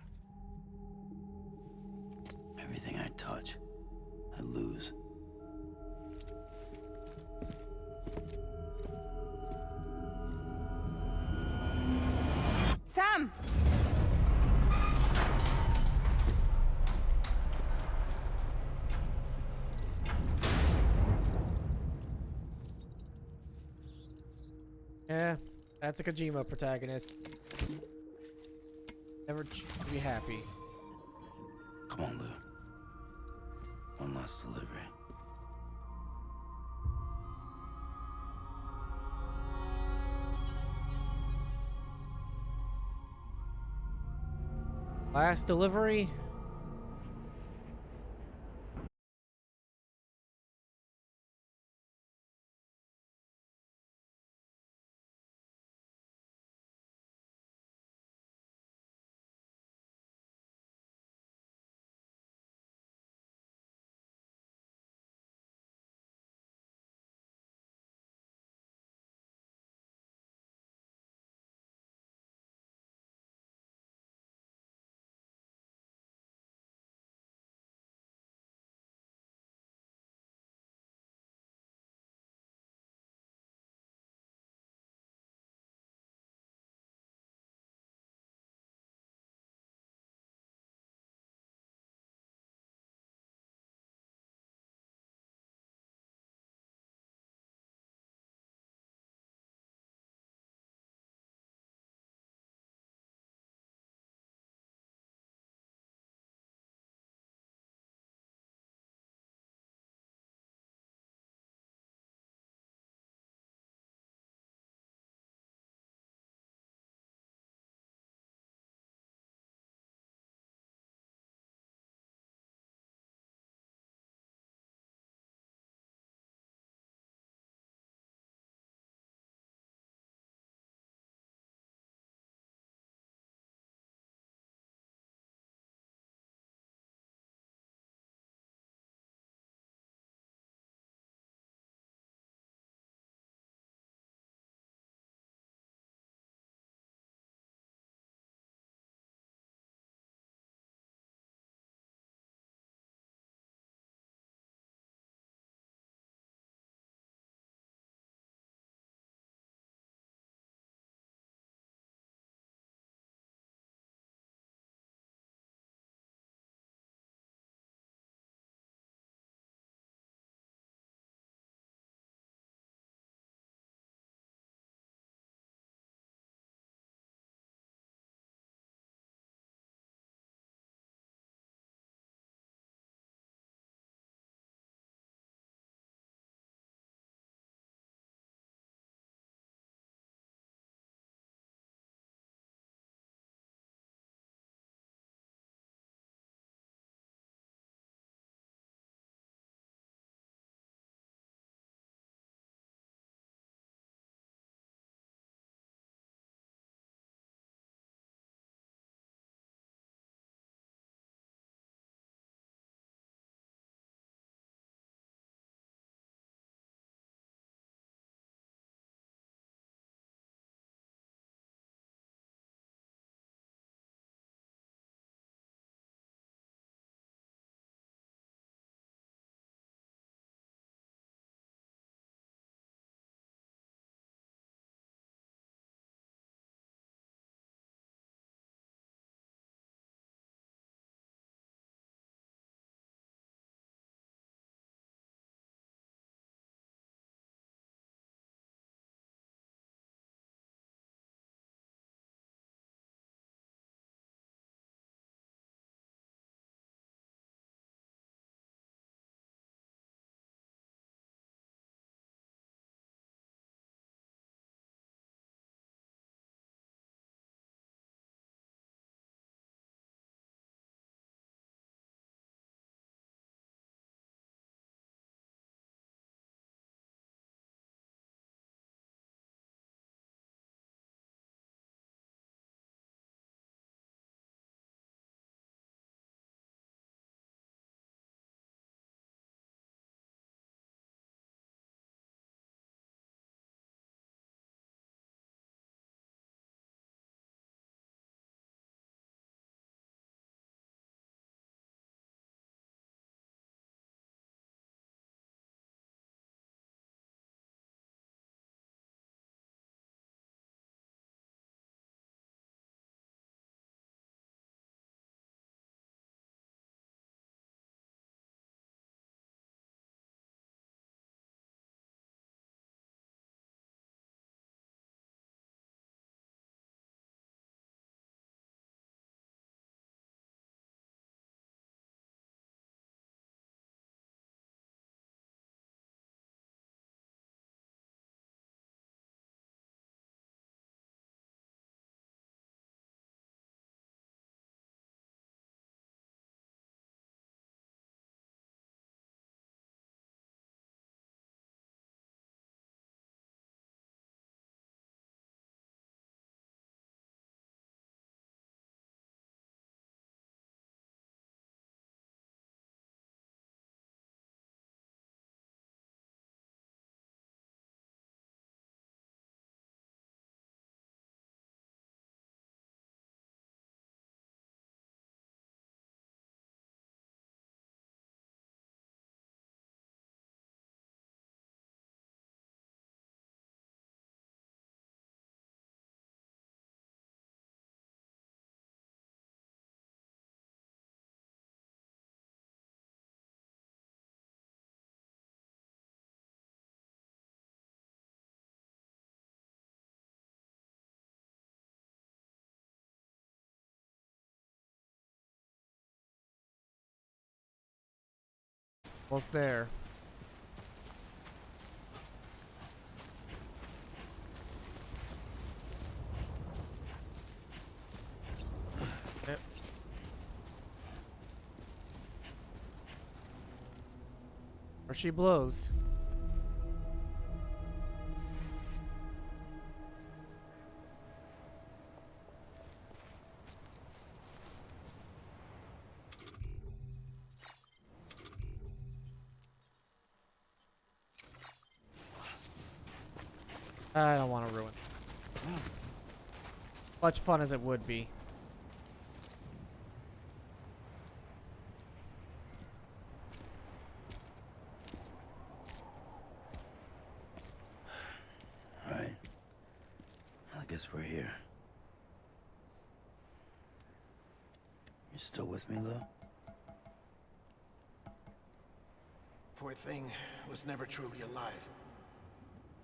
Everything I touch, I lose. Sam! Yeah, that's a Kojima protagonist. Never be happy. Come on, Lou. One last delivery. Last delivery? Almost there. Yep. Or she blows. I don't want to ruin it. Much fun as it would be. All right. I guess we're here. You still with me, though? Poor thing was never truly alive.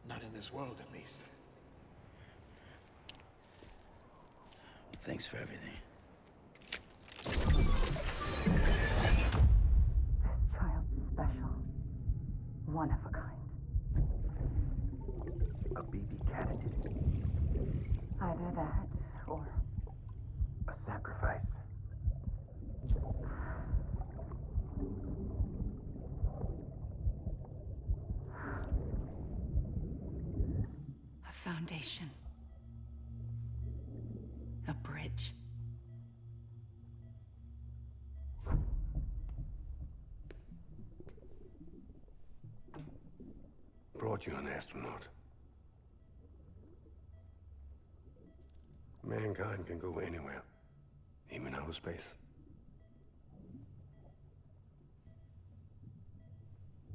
Not in this world, at least. Thanks for everything. Child's special. One of a kind. A BB candidate. Either that, or A sacrifice. A foundation. A bridge. Brought you an astronaut. Mankind can go anywhere, even outer space.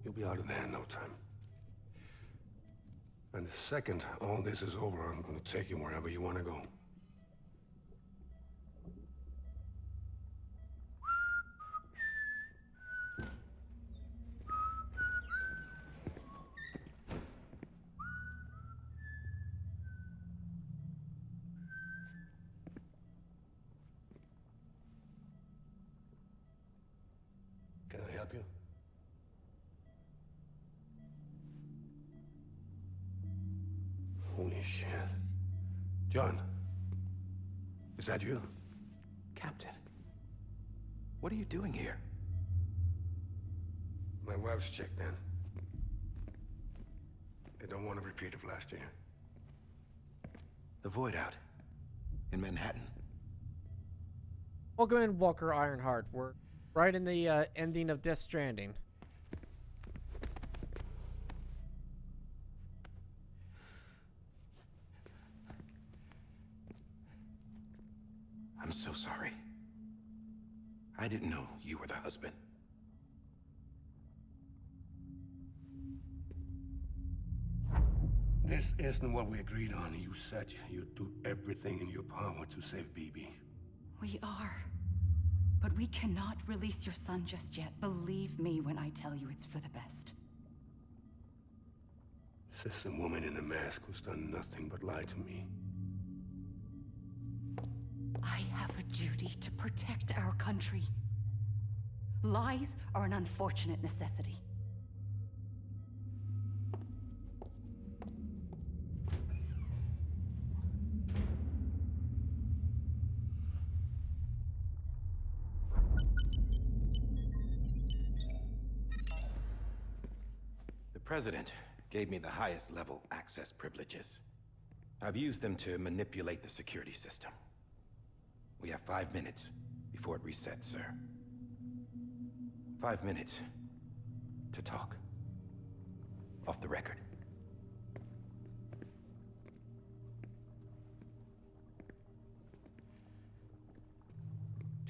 You'll be out of there in no time. And the second all this is over, I'm gonna take you wherever you want to go. Can I help you? Holy shit. John, is that you? Captain, what are you doing here? My wife's checked in. They don't want a repeat of last year. The Void Out. In Manhattan. Welcome in, Walker Ironheart. We're right in the ending of Death Stranding. I'm so sorry. I didn't know you were the husband. This isn't what we agreed on. You said you'd do everything in your power to save BB. We are. But we cannot release your son just yet. Believe me when I tell you it's for the best. This is a woman in a mask who's done nothing but lie to me. I have a duty to protect our country. Lies are an unfortunate necessity. The President gave me the highest level access privileges. I've used them to manipulate the security system. We have 5 minutes before it resets, sir. 5 minutes to talk. Off the record.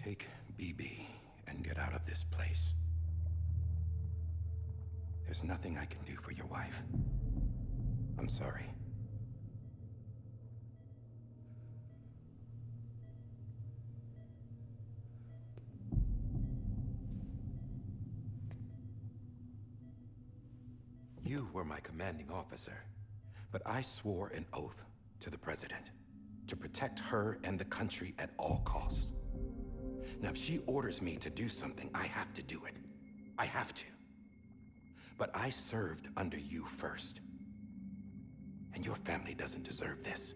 Take BB and get out of this place. There's nothing I can do for your wife. I'm sorry. You were my commanding officer, but I swore an oath to the President to protect her and the country at all costs. Now, if she orders me to do something, I have to do it. I have to. But I served under you first. And your family doesn't deserve this.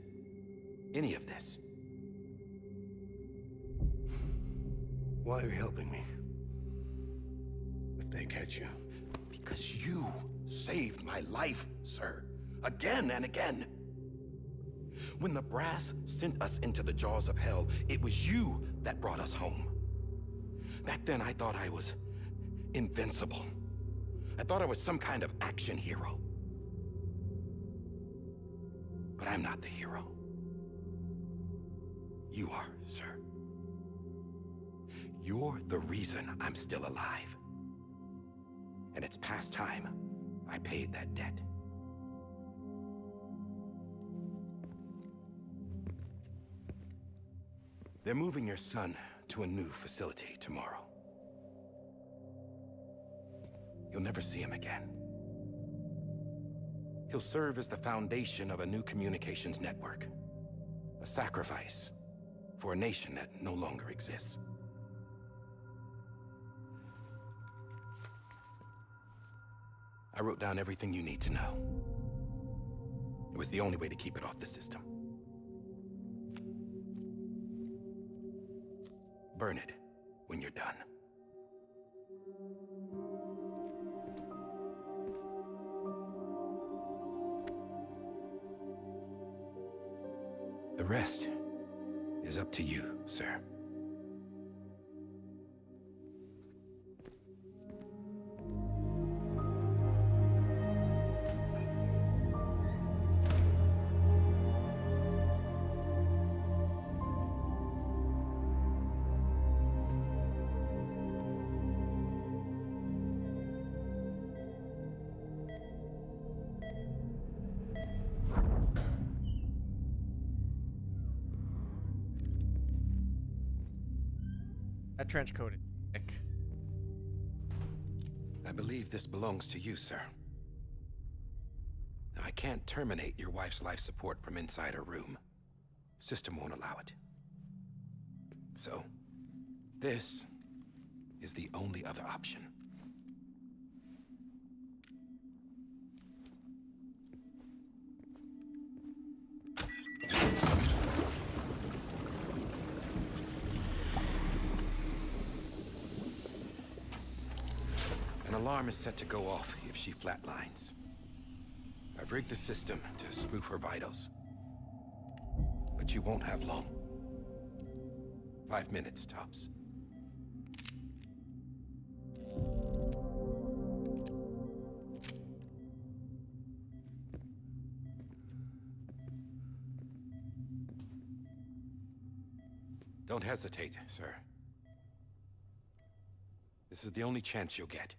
Any of this. Why are you helping me? If they catch you. Because you saved my life, sir. Again and again. When the brass sent us into the jaws of hell, it was you that brought us home. Back then, I thought I was invincible. I thought I was some kind of action hero. But I'm not the hero. You are, sir. You're the reason I'm still alive. And it's past time I paid that debt. They're moving your son to a new facility tomorrow. You'll never see him again. He'll serve as the foundation of a new communications network. A sacrifice for a nation that no longer exists. I wrote down everything you need to know. It was the only way to keep it off the system. Burn it when you're done. The rest is up to you, sir. That trench coat is thick. I believe this belongs to you, sir. Now, I can't terminate your wife's life support from inside her room. System won't allow it. So, this is the only other option. An alarm is set to go off if she flatlines. I've rigged the system to spoof her vitals. But you won't have long. 5 minutes, tops. Don't hesitate, sir. This is the only chance you'll get.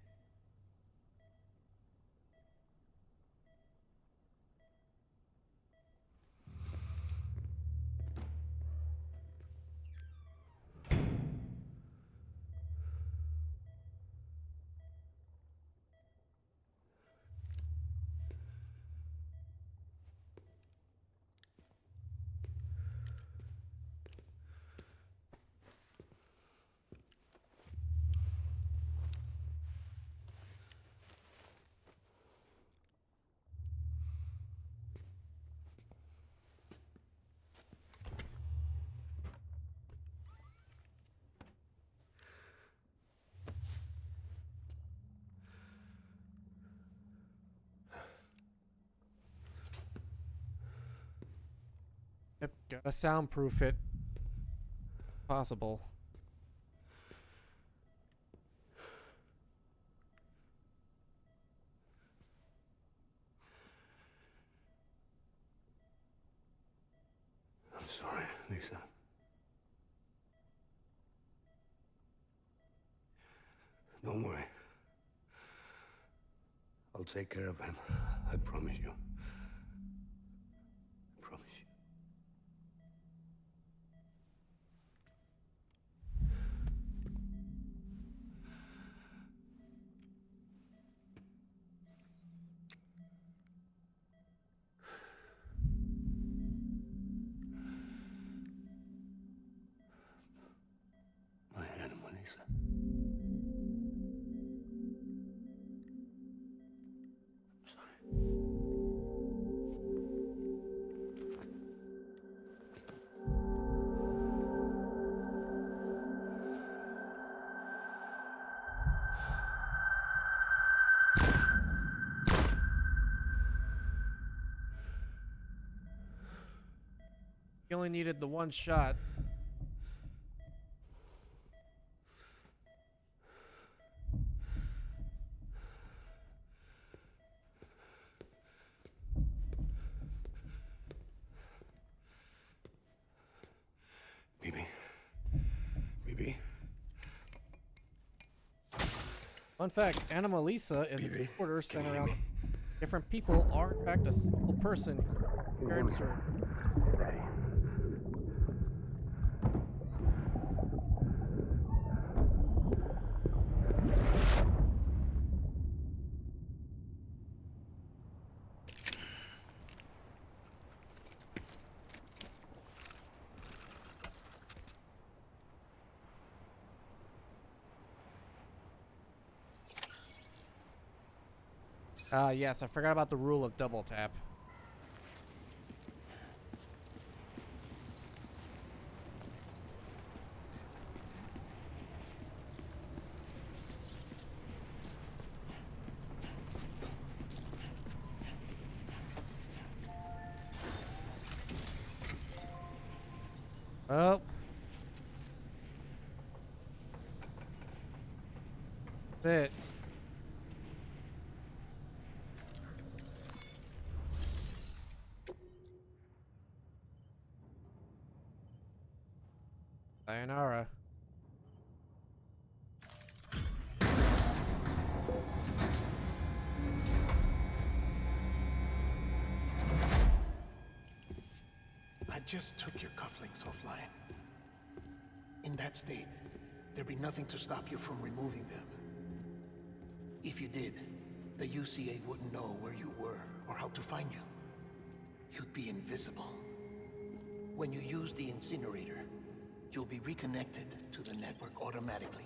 Yep, gotta soundproof it. Possible. I'm sorry, Lisa. Don't worry. I'll take care of him. I promise you. I promise you. My animal, Lisa. only needed the one shot. BB. BB. Fun fact, Anomalisa is a BB, reporter can sent you hear around. me? Different people are in fact a single person who parents her. Daddy. Yes, I forgot about the rule of double tap. Oh. That's it. Sayonara. I just took your cufflinks offline. In that state, there'd be nothing to stop you from removing them. If you did, the UCA wouldn't know where you were or how to find you. You'd be invisible. When you use the incinerator, you'll be reconnected to the network automatically.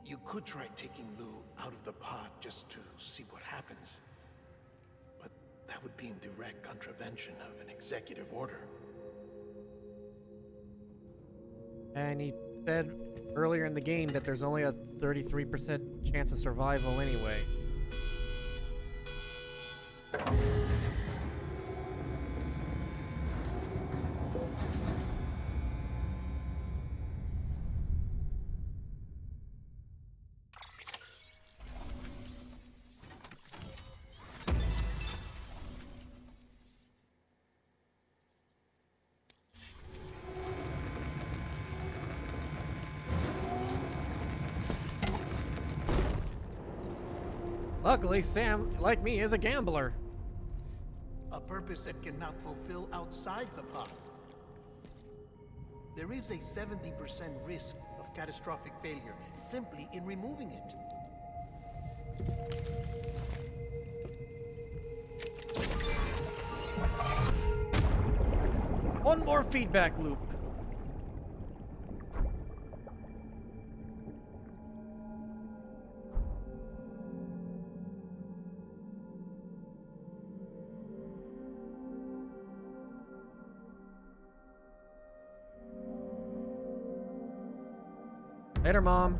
You could try taking Lou out of the pod just to see what happens. But that would be in direct contravention of an executive order. And he said earlier in the game that there's only a 33% chance of survival anyway. Luckily, Sam, like me, is a gambler. A purpose that cannot fulfill outside the pod. There is a 70% risk of catastrophic failure simply in removing it. One more feedback loop. Later, Mom.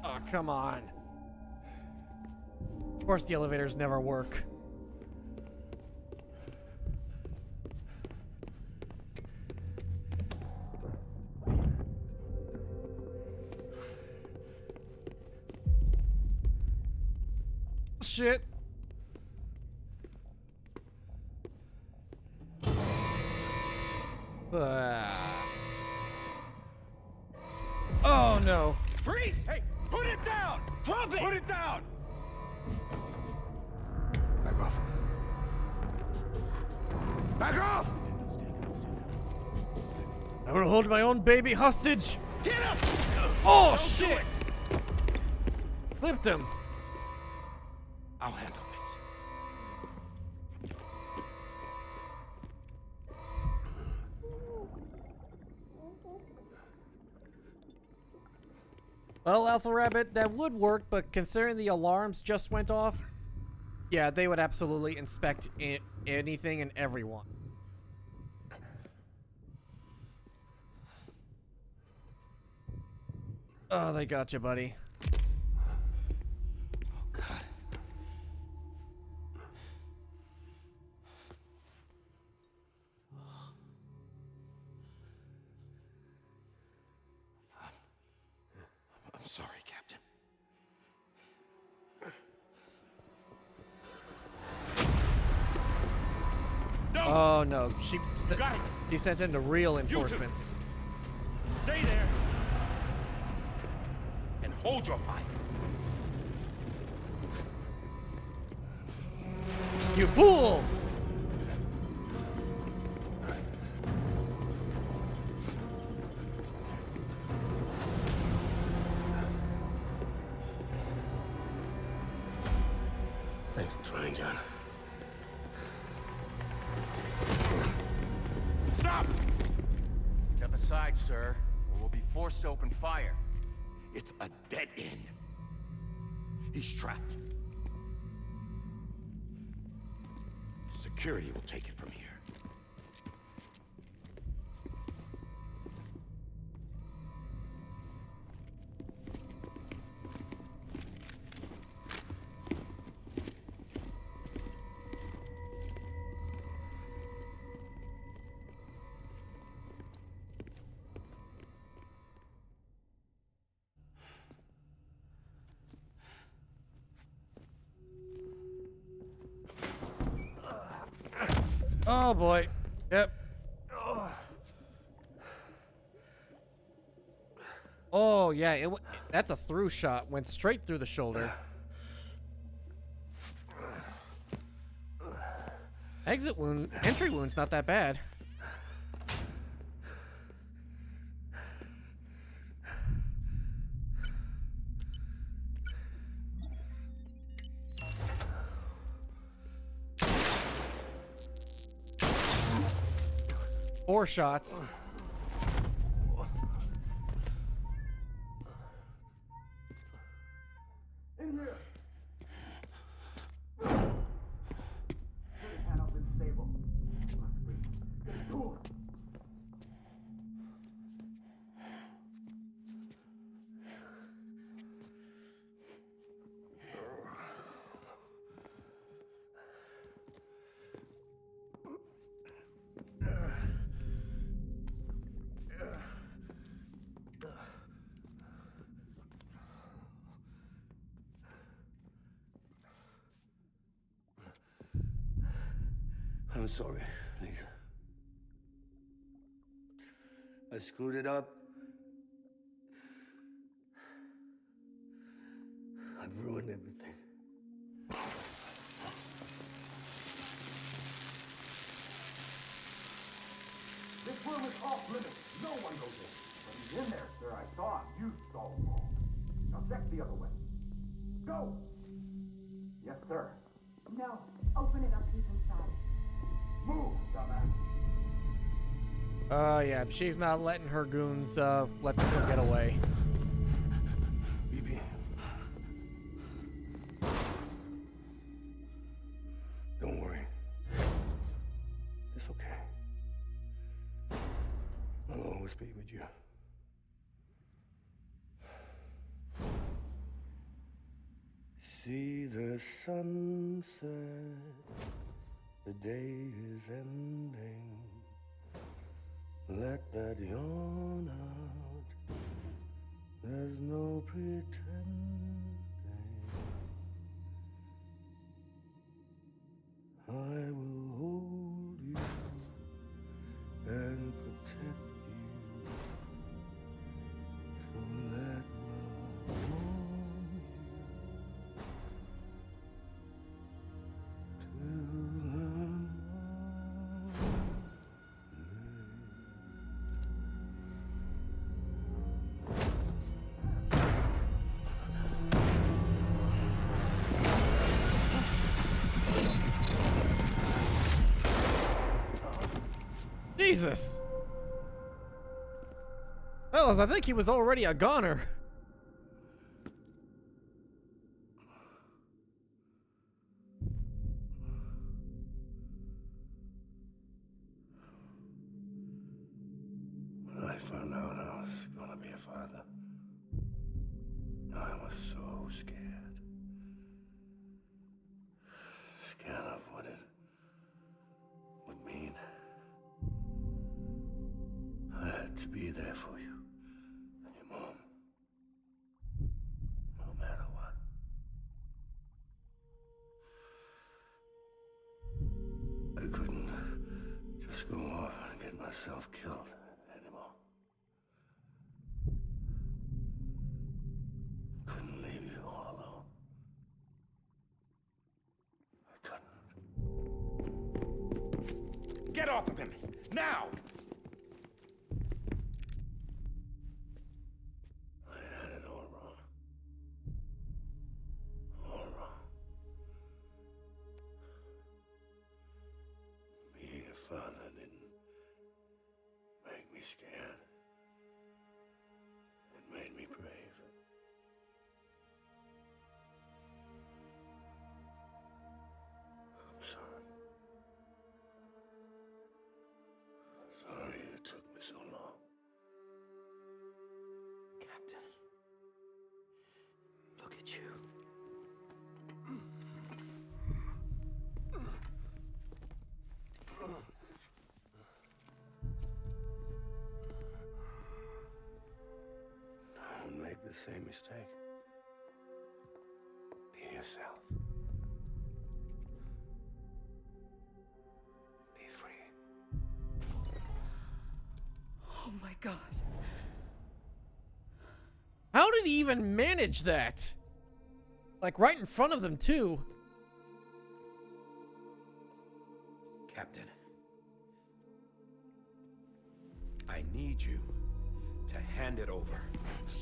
Oh, come on. Of course the elevators never work. shit. Oh no. Freeze! Hey, put it down! Drop it! Put it down! Back off. Back off! I'm gonna hold my own baby hostage. Get up! Oh Don't shit! do it. Clipped him. I'll handle this. Well, Alpha Rabbit, that would work, but considering the alarms just went off, yeah, they would absolutely inspect anything and everyone. Oh, they got you, buddy. Oh, God. I'm sorry, Captain. Oh no, she Got it. sent in the real two. enforcements. Stay there. And hold your fire. You fool! Thanks for trying, John. Stop! Step aside, sir, or we'll be forced to open fire. It's a dead end. He's trapped. Security will take it from here. Oh boy. Yep. Oh yeah, that's a through shot. Went straight through the shoulder. Exit wound, entry wound's not that bad. Four shots. I'm sorry, Lisa. I screwed it up. I've ruined everything. This room is off limits. No one goes in. But he's in there, sir. I saw him. You saw him all. Now check the other way. Go! Yes, sir. No. Open it up. He's inside. Move, dumbass. Yeah, she's not letting her goons, let this one get away. BB. Don't worry. It's okay. I'll always be with you. See the sunset. The day is ending. Let that yawn out. There's no pretending. Jesus! Fellas, I think he was already a goner. When I found out I was gonna be a father, I was so scared. Scared of what it would mean. I had to be there for you and your mom, no matter what. I couldn't just go off and get myself killed anymore. Couldn't leave you all alone. I couldn't. Get off of him! Now! I had it all wrong. All wrong. Being a father didn't make me scared. It made me brave. I'm sorry. Sorry it took me so long. Captain, look at you. Don't make the same mistake. Be yourself. Be free. Oh my God. How did he even manage that? Like right in front of them too. Captain, I need you to hand it over.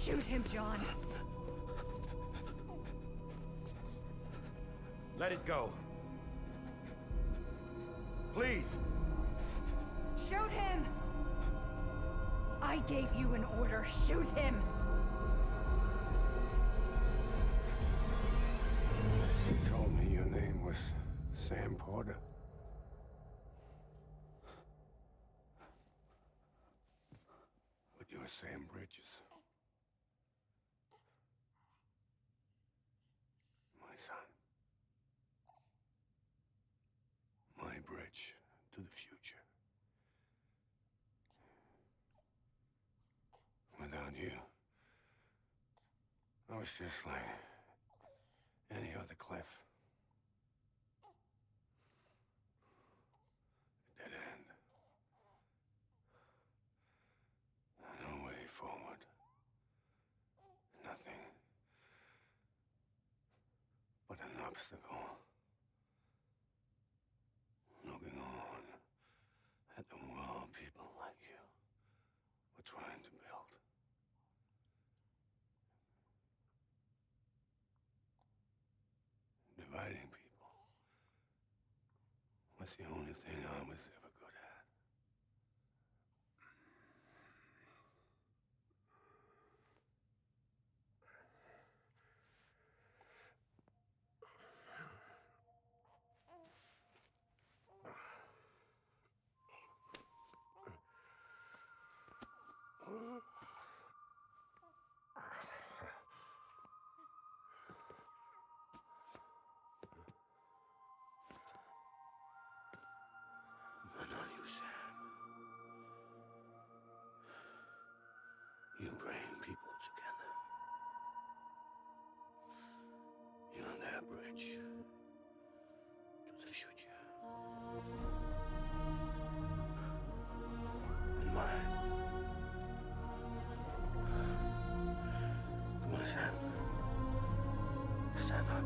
Shoot him, John. Let it go. Please. Shoot him! I gave you an order. Shoot him! You told me your name was Sam Porter. But you're Sam Bridges. My son. My bridge to the future. Without you, I was just like any other Cliff. Dead end. No way forward. Nothing but an obstacle. Looking on at the world people like you were trying to build. Dividing people was the only thing I was ever good at. But not you, Sam. You bring people together. You're their bridge to the future. And mine. Come on, Sam. Stand up.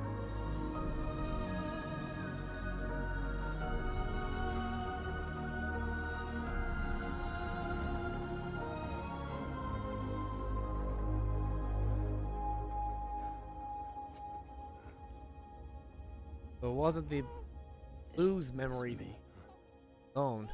So it wasn't the blues memories me. alone.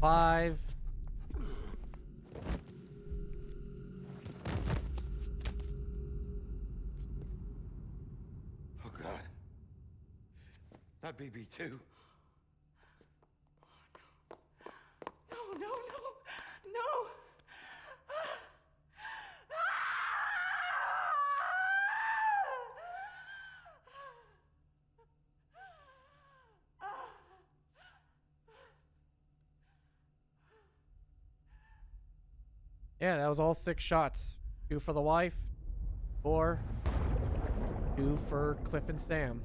5. Oh, God. Not BB2. No, no, no, no! Yeah, that was all 6 shots. 2 for the wife, 4, 2 for Cliff and Sam.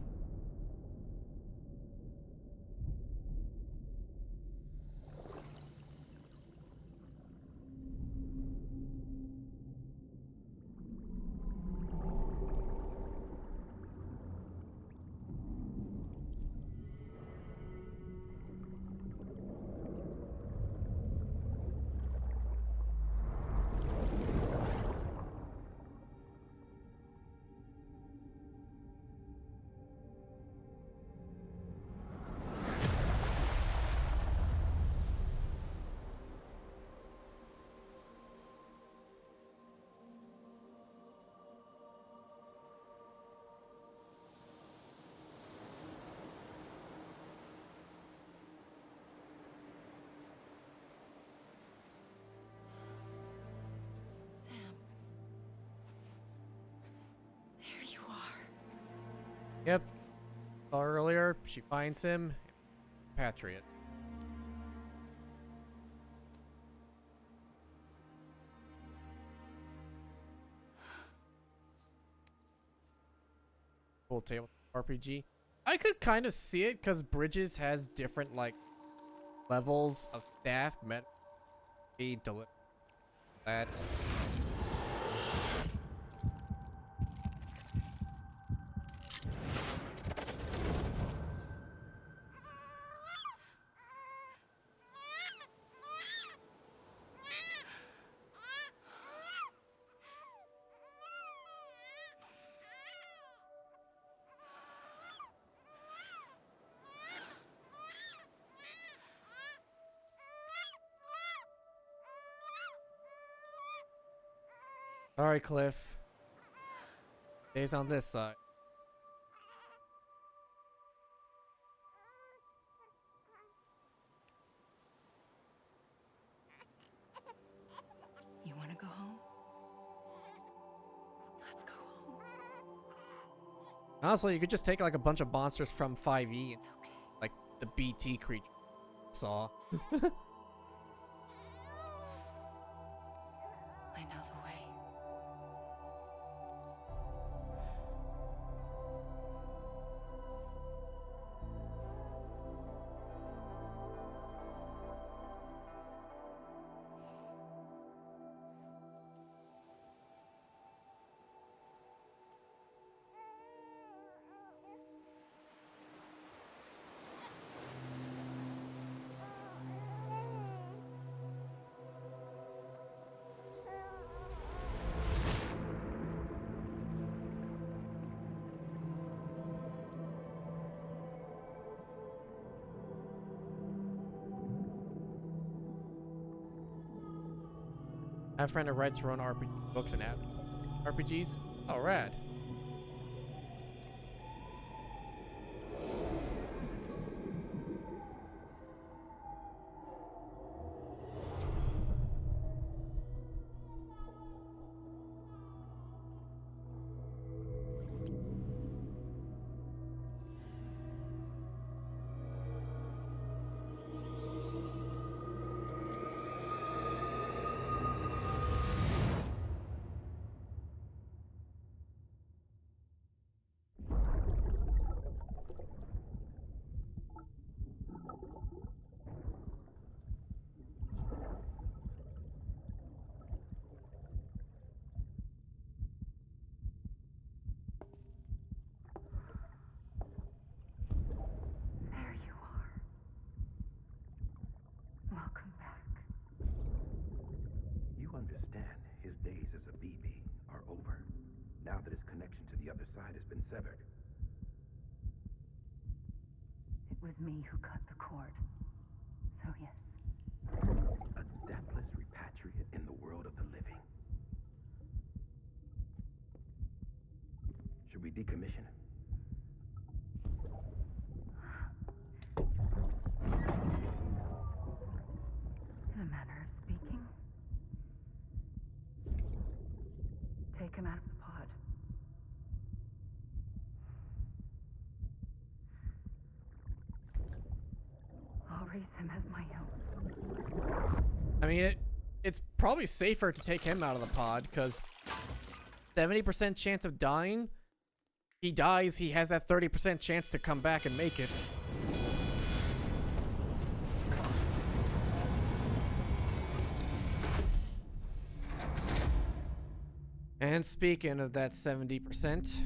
Sam. There you are. Yep. Saw earlier, she finds him. Patriot. Cool table RPG. I could kind of see it because Bridges has different like levels of staff met that. Sorry, Cliff. Stays on this side. You want to go home? Let's go home. Honestly, you could just take like a bunch of monsters from 5e, It's okay. like the BT creature saw. I know the way. I have a friend who writes her own RPG books and RPGs. Oh, rad. There you are. Welcome back. You understand his days as a BB are over, now that his connection to the other side has been severed. It was me who cut the cord. So yes, as my own. I mean, it's probably safer to take him out of the pod, because 70% chance of dying. He dies, he has that 30% chance to come back and make it. And speaking of that 70%,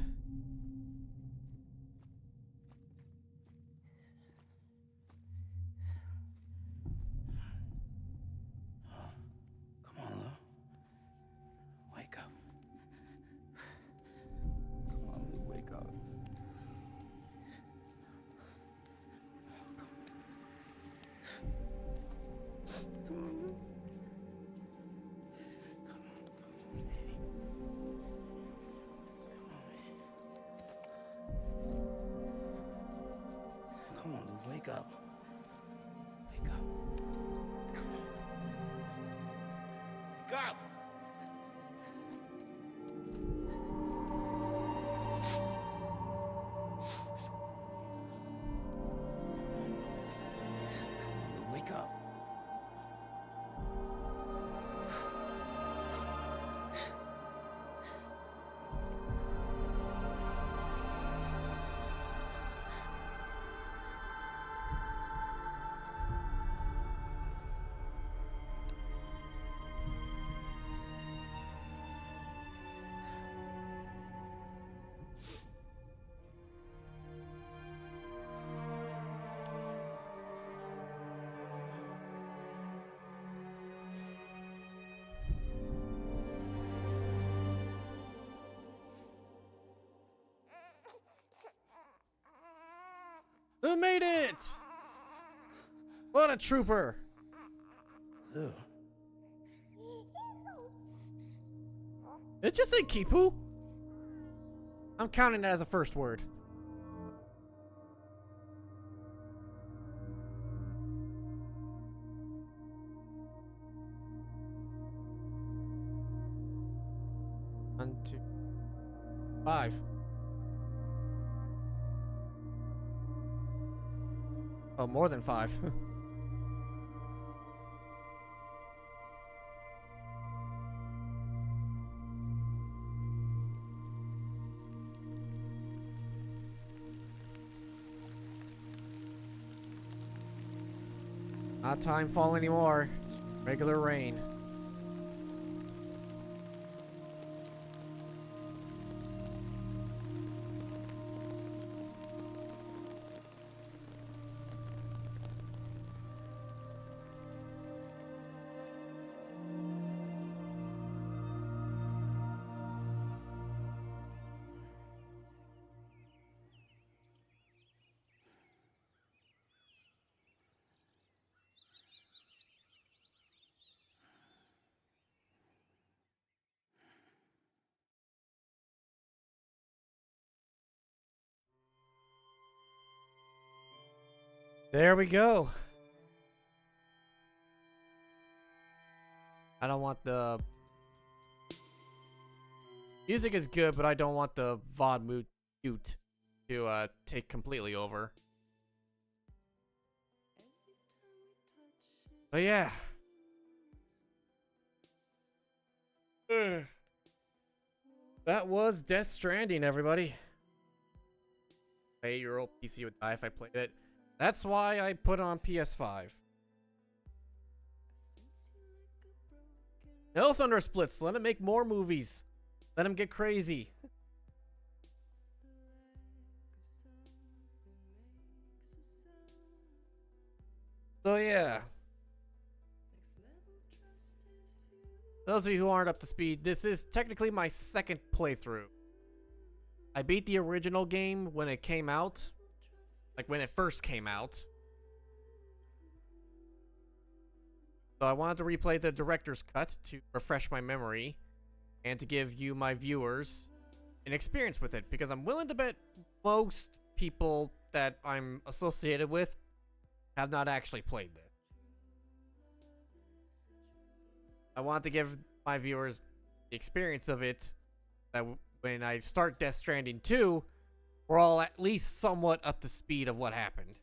Come on, Lou. Wake up. Come on, Lou, wake up. Come on, Lou. Come on, Lou, wake up. Wake up. Come on. Wake up! Come on, Lou, wake up. who made it? What a trooper! Lou. Did it just say Kipu? I'm counting that as a first word. One, two, 5. Oh, more than 5. Not time fall anymore. It's regular rain. There we go. I don't want the... Music is good, but I don't want the VOD mute to take completely over. But yeah. That was Death Stranding, everybody. My 8-year-old PC would die if I played it. That's why I put on PS5. No Thunder Splits. Let him make more movies. Let him get crazy. So yeah. Those of you who aren't up to speed, this is technically my second playthrough. I beat the original game when it came out. Like when it first came out. So I wanted to replay the director's cut to refresh my memory and to give you, my viewers, an experience with it, because I'm willing to bet most people that I'm associated with have not actually played this. I want to give my viewers the experience of it, that when I start Death Stranding 2, we're all at least somewhat up to speed of what happened.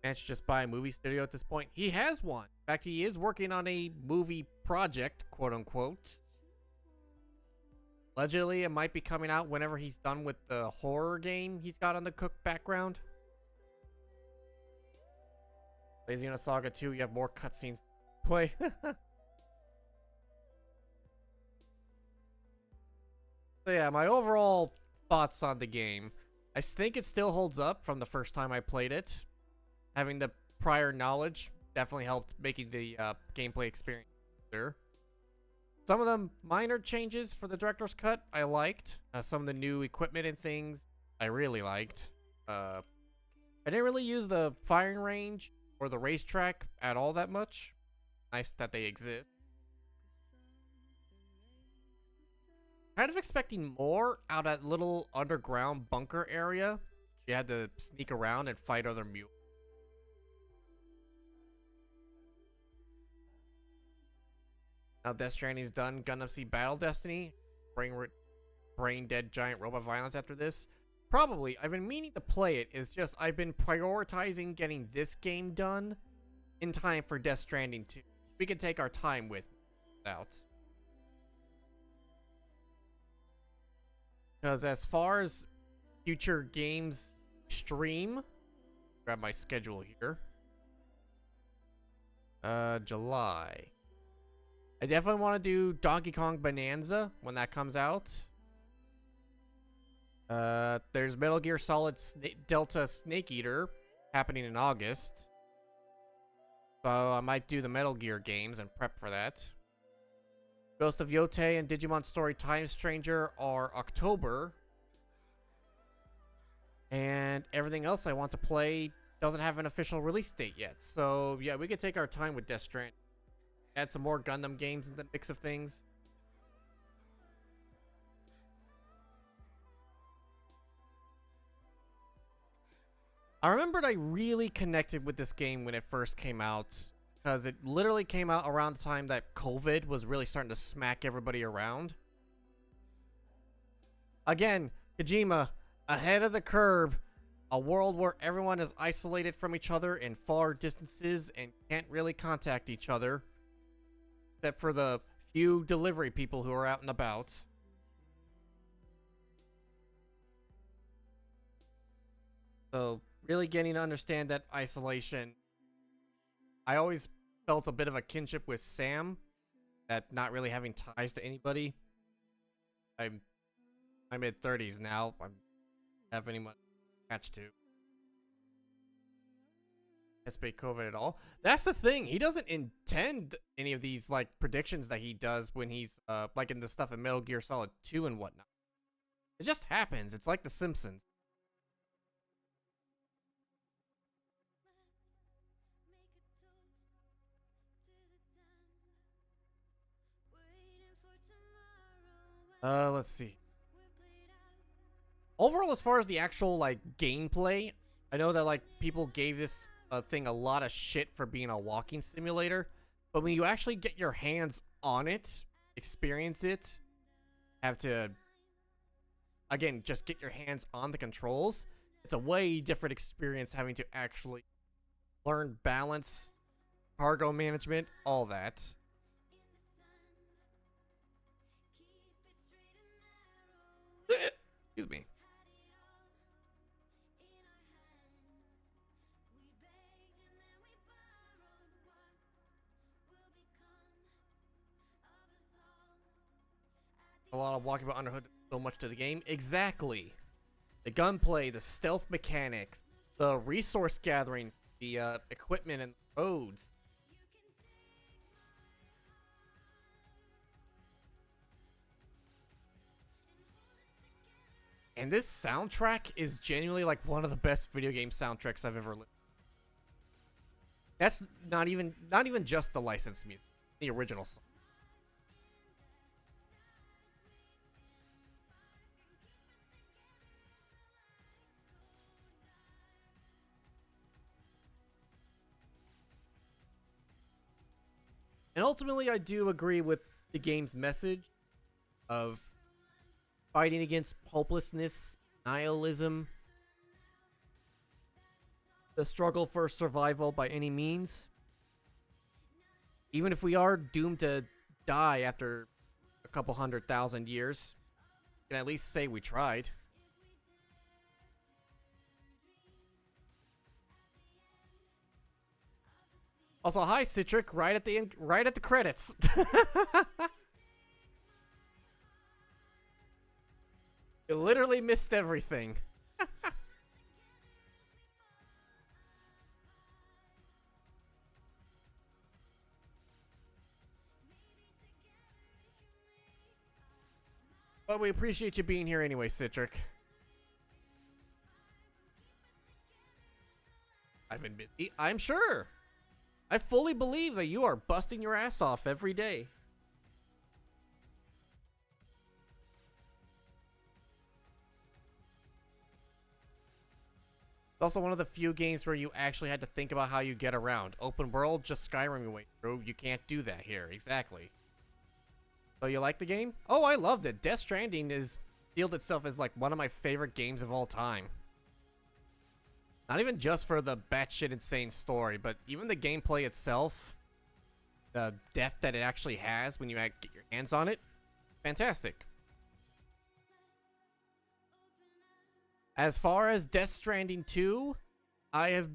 Can't just buy a movie studio at this point. He has one. In fact, he is working on a movie project, quote unquote. Allegedly, it might be coming out whenever he's done with the horror game he's got on the Cook background. Lazy Saga 2, you have more cutscenes to play. So yeah, my overall thoughts on the game. I think it still holds up from the first time I played it. Having the prior knowledge definitely helped making the gameplay experience better. Some of the minor changes for the director's cut I liked. Some of the new equipment and things I really liked. I didn't really use the firing range or the racetrack at all that much. Nice that they exist. Kind of expecting more out of that little underground bunker area. You had to sneak around and fight other mules. Now Death Stranding's done, Gundam Seed Battle Destiny. Brain dead giant robot violence after this. Probably, I've been meaning to play it. It's just I've been prioritizing getting this game done in time for Death Stranding 2. We can take our time with out. Because as far as future games stream, grab my schedule here. July. I definitely want to do Donkey Kong Bonanza when that comes out. There's Metal Gear Solid Delta Snake Eater happening in August. So I might do the Metal Gear games and prep for that. Ghost of Yotei and Digimon Story Time Stranger are October. And everything else I want to play doesn't have an official release date yet. So yeah, we can take our time with Death Stranding. Add some more Gundam games in the mix of things. I remembered I really connected with this game when it first came out, because it literally came out around the time that COVID was really starting to smack everybody around. Again, Kojima, ahead of the curve. A world where everyone is isolated from each other in far distances and can't really contact each other. Except for the few delivery people who are out and about. So, really getting to understand that isolation. I always felt a bit of a kinship with Sam. That not really having ties to anybody. I'm my mid-30s now. I don't have anyone attached to. Anticipate COVID at all. That's the thing. He doesn't intend any of these like predictions that he does when he's like in the stuff in Metal Gear Solid 2 and whatnot. It just happens. It's like The Simpsons. Let's see. Overall, as far as the actual like gameplay, I know that like people gave this thing a lot of shit for being a walking simulator, but when you actually get your hands on it, experience it, have to again just get your hands on the controls, it's a way different experience having to actually learn balance, cargo management, all that. Excuse me. A lot of walking about Underhood, so much to the game. Exactly. The gunplay, the stealth mechanics, the resource gathering, the equipment and roads. And this soundtrack is genuinely like one of the best video game soundtracks I've ever listened. That's not even just the licensed music, the original song. And ultimately, I do agree with the game's message of fighting against hopelessness, nihilism. the struggle for survival by any means. Even if we are doomed to die after a couple 100,000 years, we can at least say we tried. Also, hi Citric, right at the end, right at the credits. You literally missed everything. But we appreciate you being here anyway, Citric. I'm sure. I fully believe that you are busting your ass off every day. It's also one of the few games where you actually had to think about how you get around. Open world, just Skyrim your way through. You can't do that here. Exactly. So you like the game? Oh, I loved it. Death Stranding is fielded itself as like one of my favorite games of all time. Not even just for the batshit insane story, but even the gameplay itself, the depth that it actually has when you get your hands on it, fantastic. As far as Death Stranding 2, I've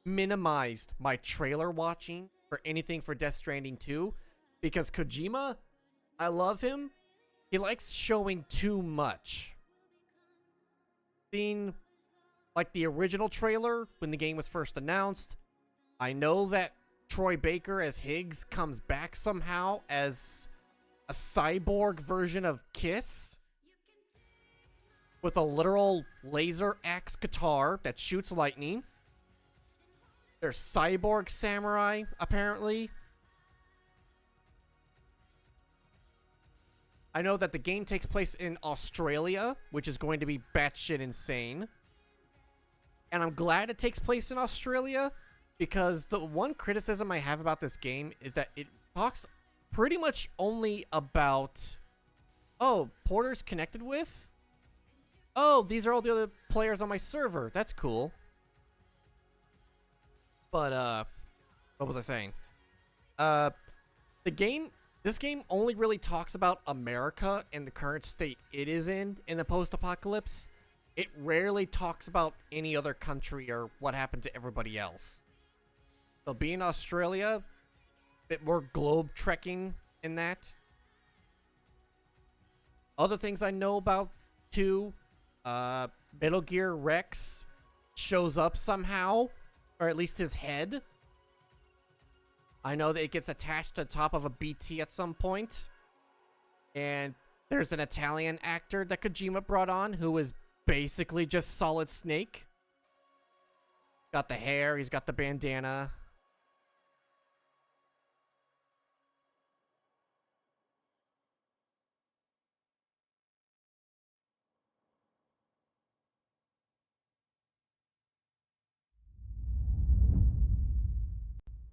minimized my trailer watching for anything for Death Stranding 2 because Kojima, I love him. He likes showing too much. Seeing like the original trailer when the game was first announced, I know that Troy Baker as Higgs comes back somehow as a cyborg version of Kiss with a literal laser axe guitar that shoots lightning. There's cyborg samurai, apparently. I know that the game takes place in Australia, which is going to be batshit insane. And I'm glad it takes place in Australia because the one criticism I have about this game is that it talks pretty much only about, oh, Porter's connected with? Oh, these are all the other players on my server. That's cool. But, what was I saying? This game only really talks about America and the current state it is in the post-apocalypse. It rarely talks about any other country or what happened to everybody else. So being Australia, a bit more globe trekking in that. Other things I know about too, Metal Gear Rex shows up somehow, or at least his head. I know that it gets attached to the top of a BT at some point. And there's an Italian actor that Kojima brought on who is basically just Solid Snake. Got the hair, he's got the bandana.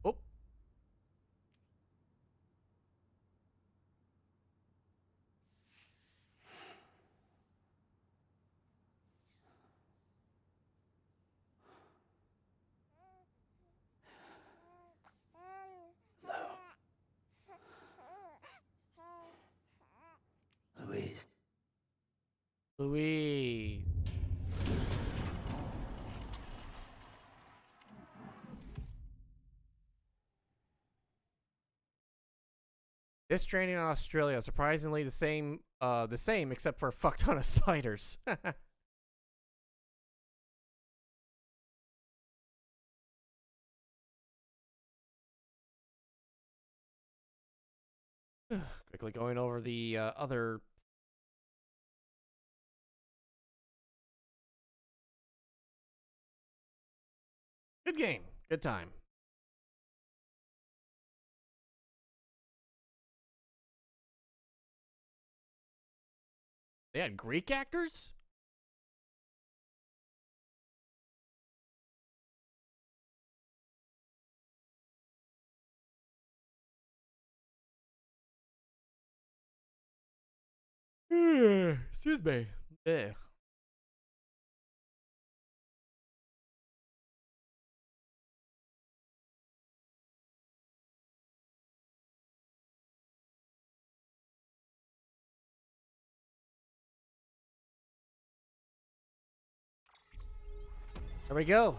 Oh. Louise. Louise. This training in Australia, surprisingly the same except for a fuck ton of spiders. Quickly going over the other. Good game. Good time. They had Greek actors? Excuse me. Ugh. There we go.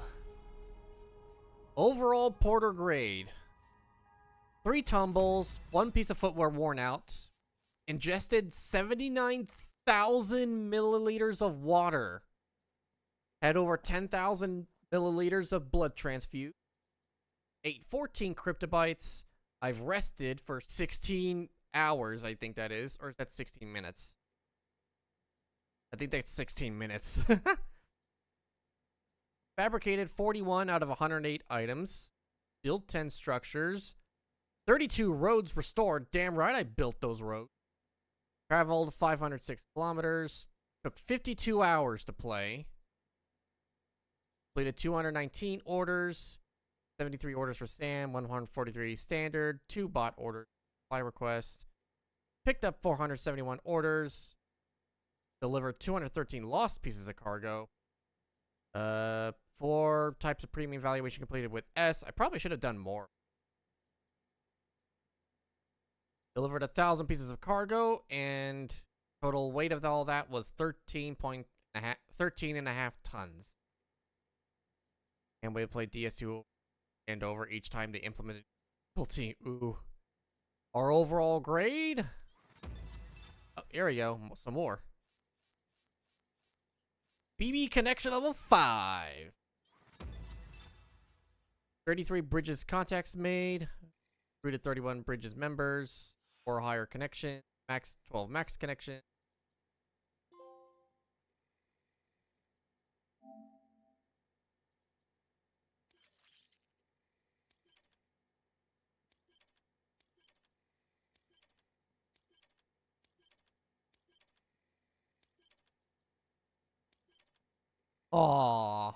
Overall porter grade. 3 tumbles, 1 piece of footwear worn out. Ingested 79,000 milliliters of water. Had over 10,000 milliliters of blood transfused. Ate 14 cryptobytes. I've rested for 16 hours, I think that is. Or is that 16 minutes? I think that's 16 minutes. Fabricated 41 out of 108 items. Built 10 structures. 32 roads restored. Damn right I built those roads. Traveled 506 kilometers. Took 52 hours to play. Completed 219 orders. 73 orders for Sam. 143 standard. 2 bot orders. Supply request. Picked up 471 orders. Delivered 213 lost pieces of cargo. 4 types of premium valuation completed with S. I probably should have done more. Delivered 1,000 pieces of cargo, and total weight of all that was 13.5 tons. And we played DS2 and over each time they implemented difficulty. Ooh. Our overall grade? Oh, here we go. Some more. BB connection level 5. 33 bridges contacts made. Recruited 31 bridges members. 4 higher connection. Max 12 max connection. Aww.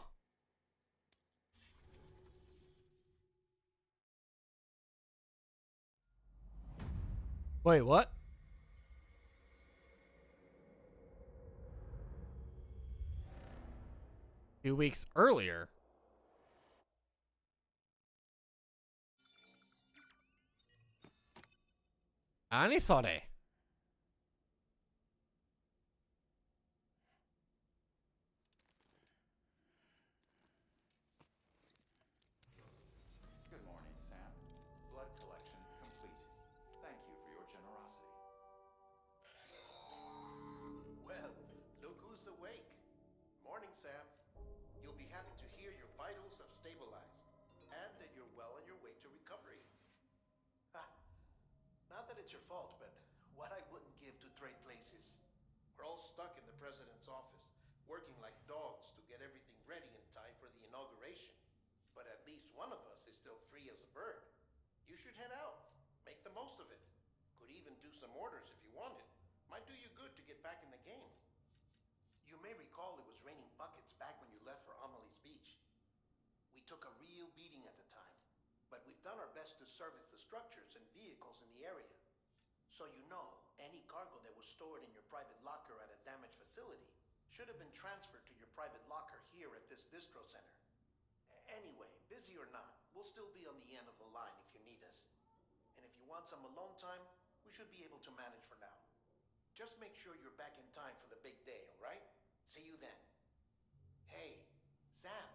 Wait, what? Two weeks earlier. Anisore. Good morning, Sam. Blood collection complete. Thank you for your generosity. Well, look who's awake. Morning, Sam. You'll be happy to hear your vitals have stabilized, and that you're well on your way to recovery. Ah, not that it's your fault, but what I wouldn't give to trade places. We're all stuck in the president's office, working like dogs to get everything ready in time for the inauguration. But at least one of us is still free as a bird. You should head out. Make the most of it. Could even do some orders if you wanted. Might do you good to get back in the game. You may recall it was raining buckets back when you left for Amelie's Beach. We took a real beating at the time, but we've done our best to service the structures and vehicles in the area. So you know, any cargo that was stored in your private locker at a damaged facility should have been transferred to your private locker here at this distro center. Anyway, busy or not, we'll still be on the end of the line if you need us. And if you want some alone time, we should be able to manage for now. Just make sure you're back in time for the big day, all right? See you then. Hey, Sam.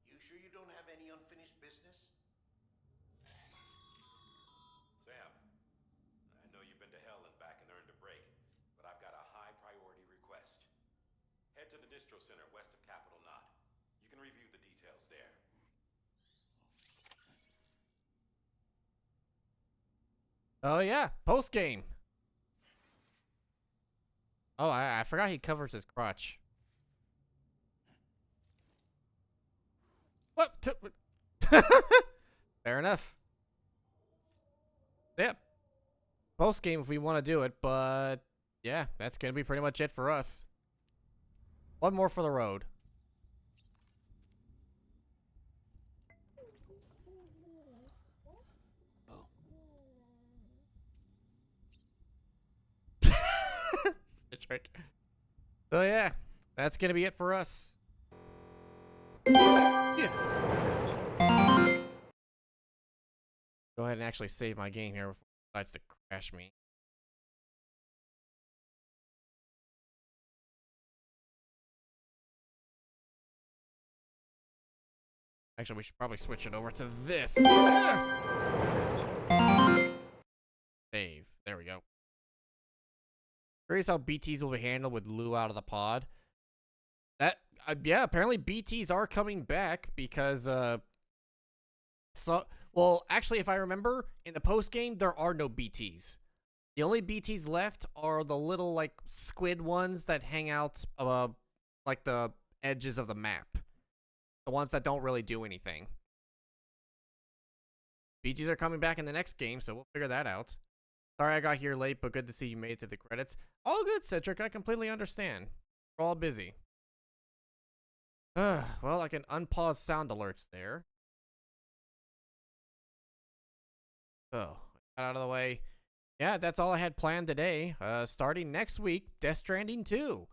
You sure you don't have any unfinished business? Sam, I know you've been to hell and back and earned a break, but I've got a high priority request. Head to the distro center west of Capital Knot. You can review the details there. Oh yeah, post game. Oh, I forgot he covers his crotch. What? Fair enough. Yep. Post game if we want to do it, but yeah, that's gonna be pretty much it for us. One more for the road. Trick. So yeah, that's gonna be it for us. Yeah. Go ahead and actually save my game here before it decides to crash me. Actually, we should probably switch it over to this. Save. There we go. Curious how BTs will be handled with Lou out of the pod. That yeah, apparently BTs are coming back because well, actually, if I remember, in the post game there are no BTs. The only BTs left are the little like squid ones that hang out like the edges of the map. The ones that don't really do anything. BTs are coming back in the next game, so we'll figure that out. Sorry I got here late, but good to see you made it to the credits. All good, Citric. I completely understand. We're all busy. Well, I can unpause sound alerts there. So, got out of the way. Yeah, that's all I had planned today. Starting next week, Death Stranding 2.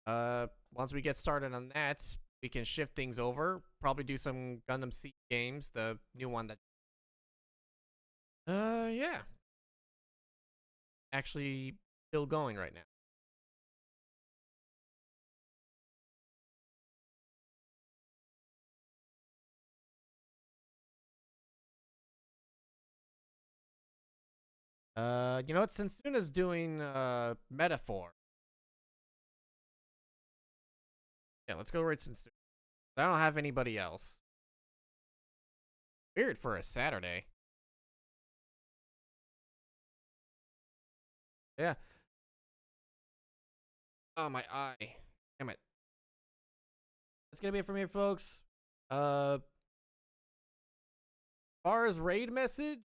Once we get started on that, we can shift things over. Probably do some Gundam Seed games, the new one that... yeah. Actually, still going right now. You know what? Since Suna's doing, Metaphor. Yeah, let's go right since I don't have anybody else. Weird for a Saturday. Yeah. Oh, my eye. Damn it. That's gonna be it from here, folks. As far as raid message,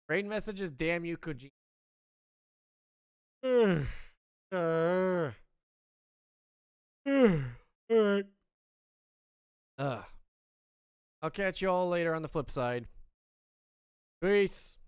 raid messages, damn you, Kojima. Alright. I'll catch you all later on the flip side. Peace.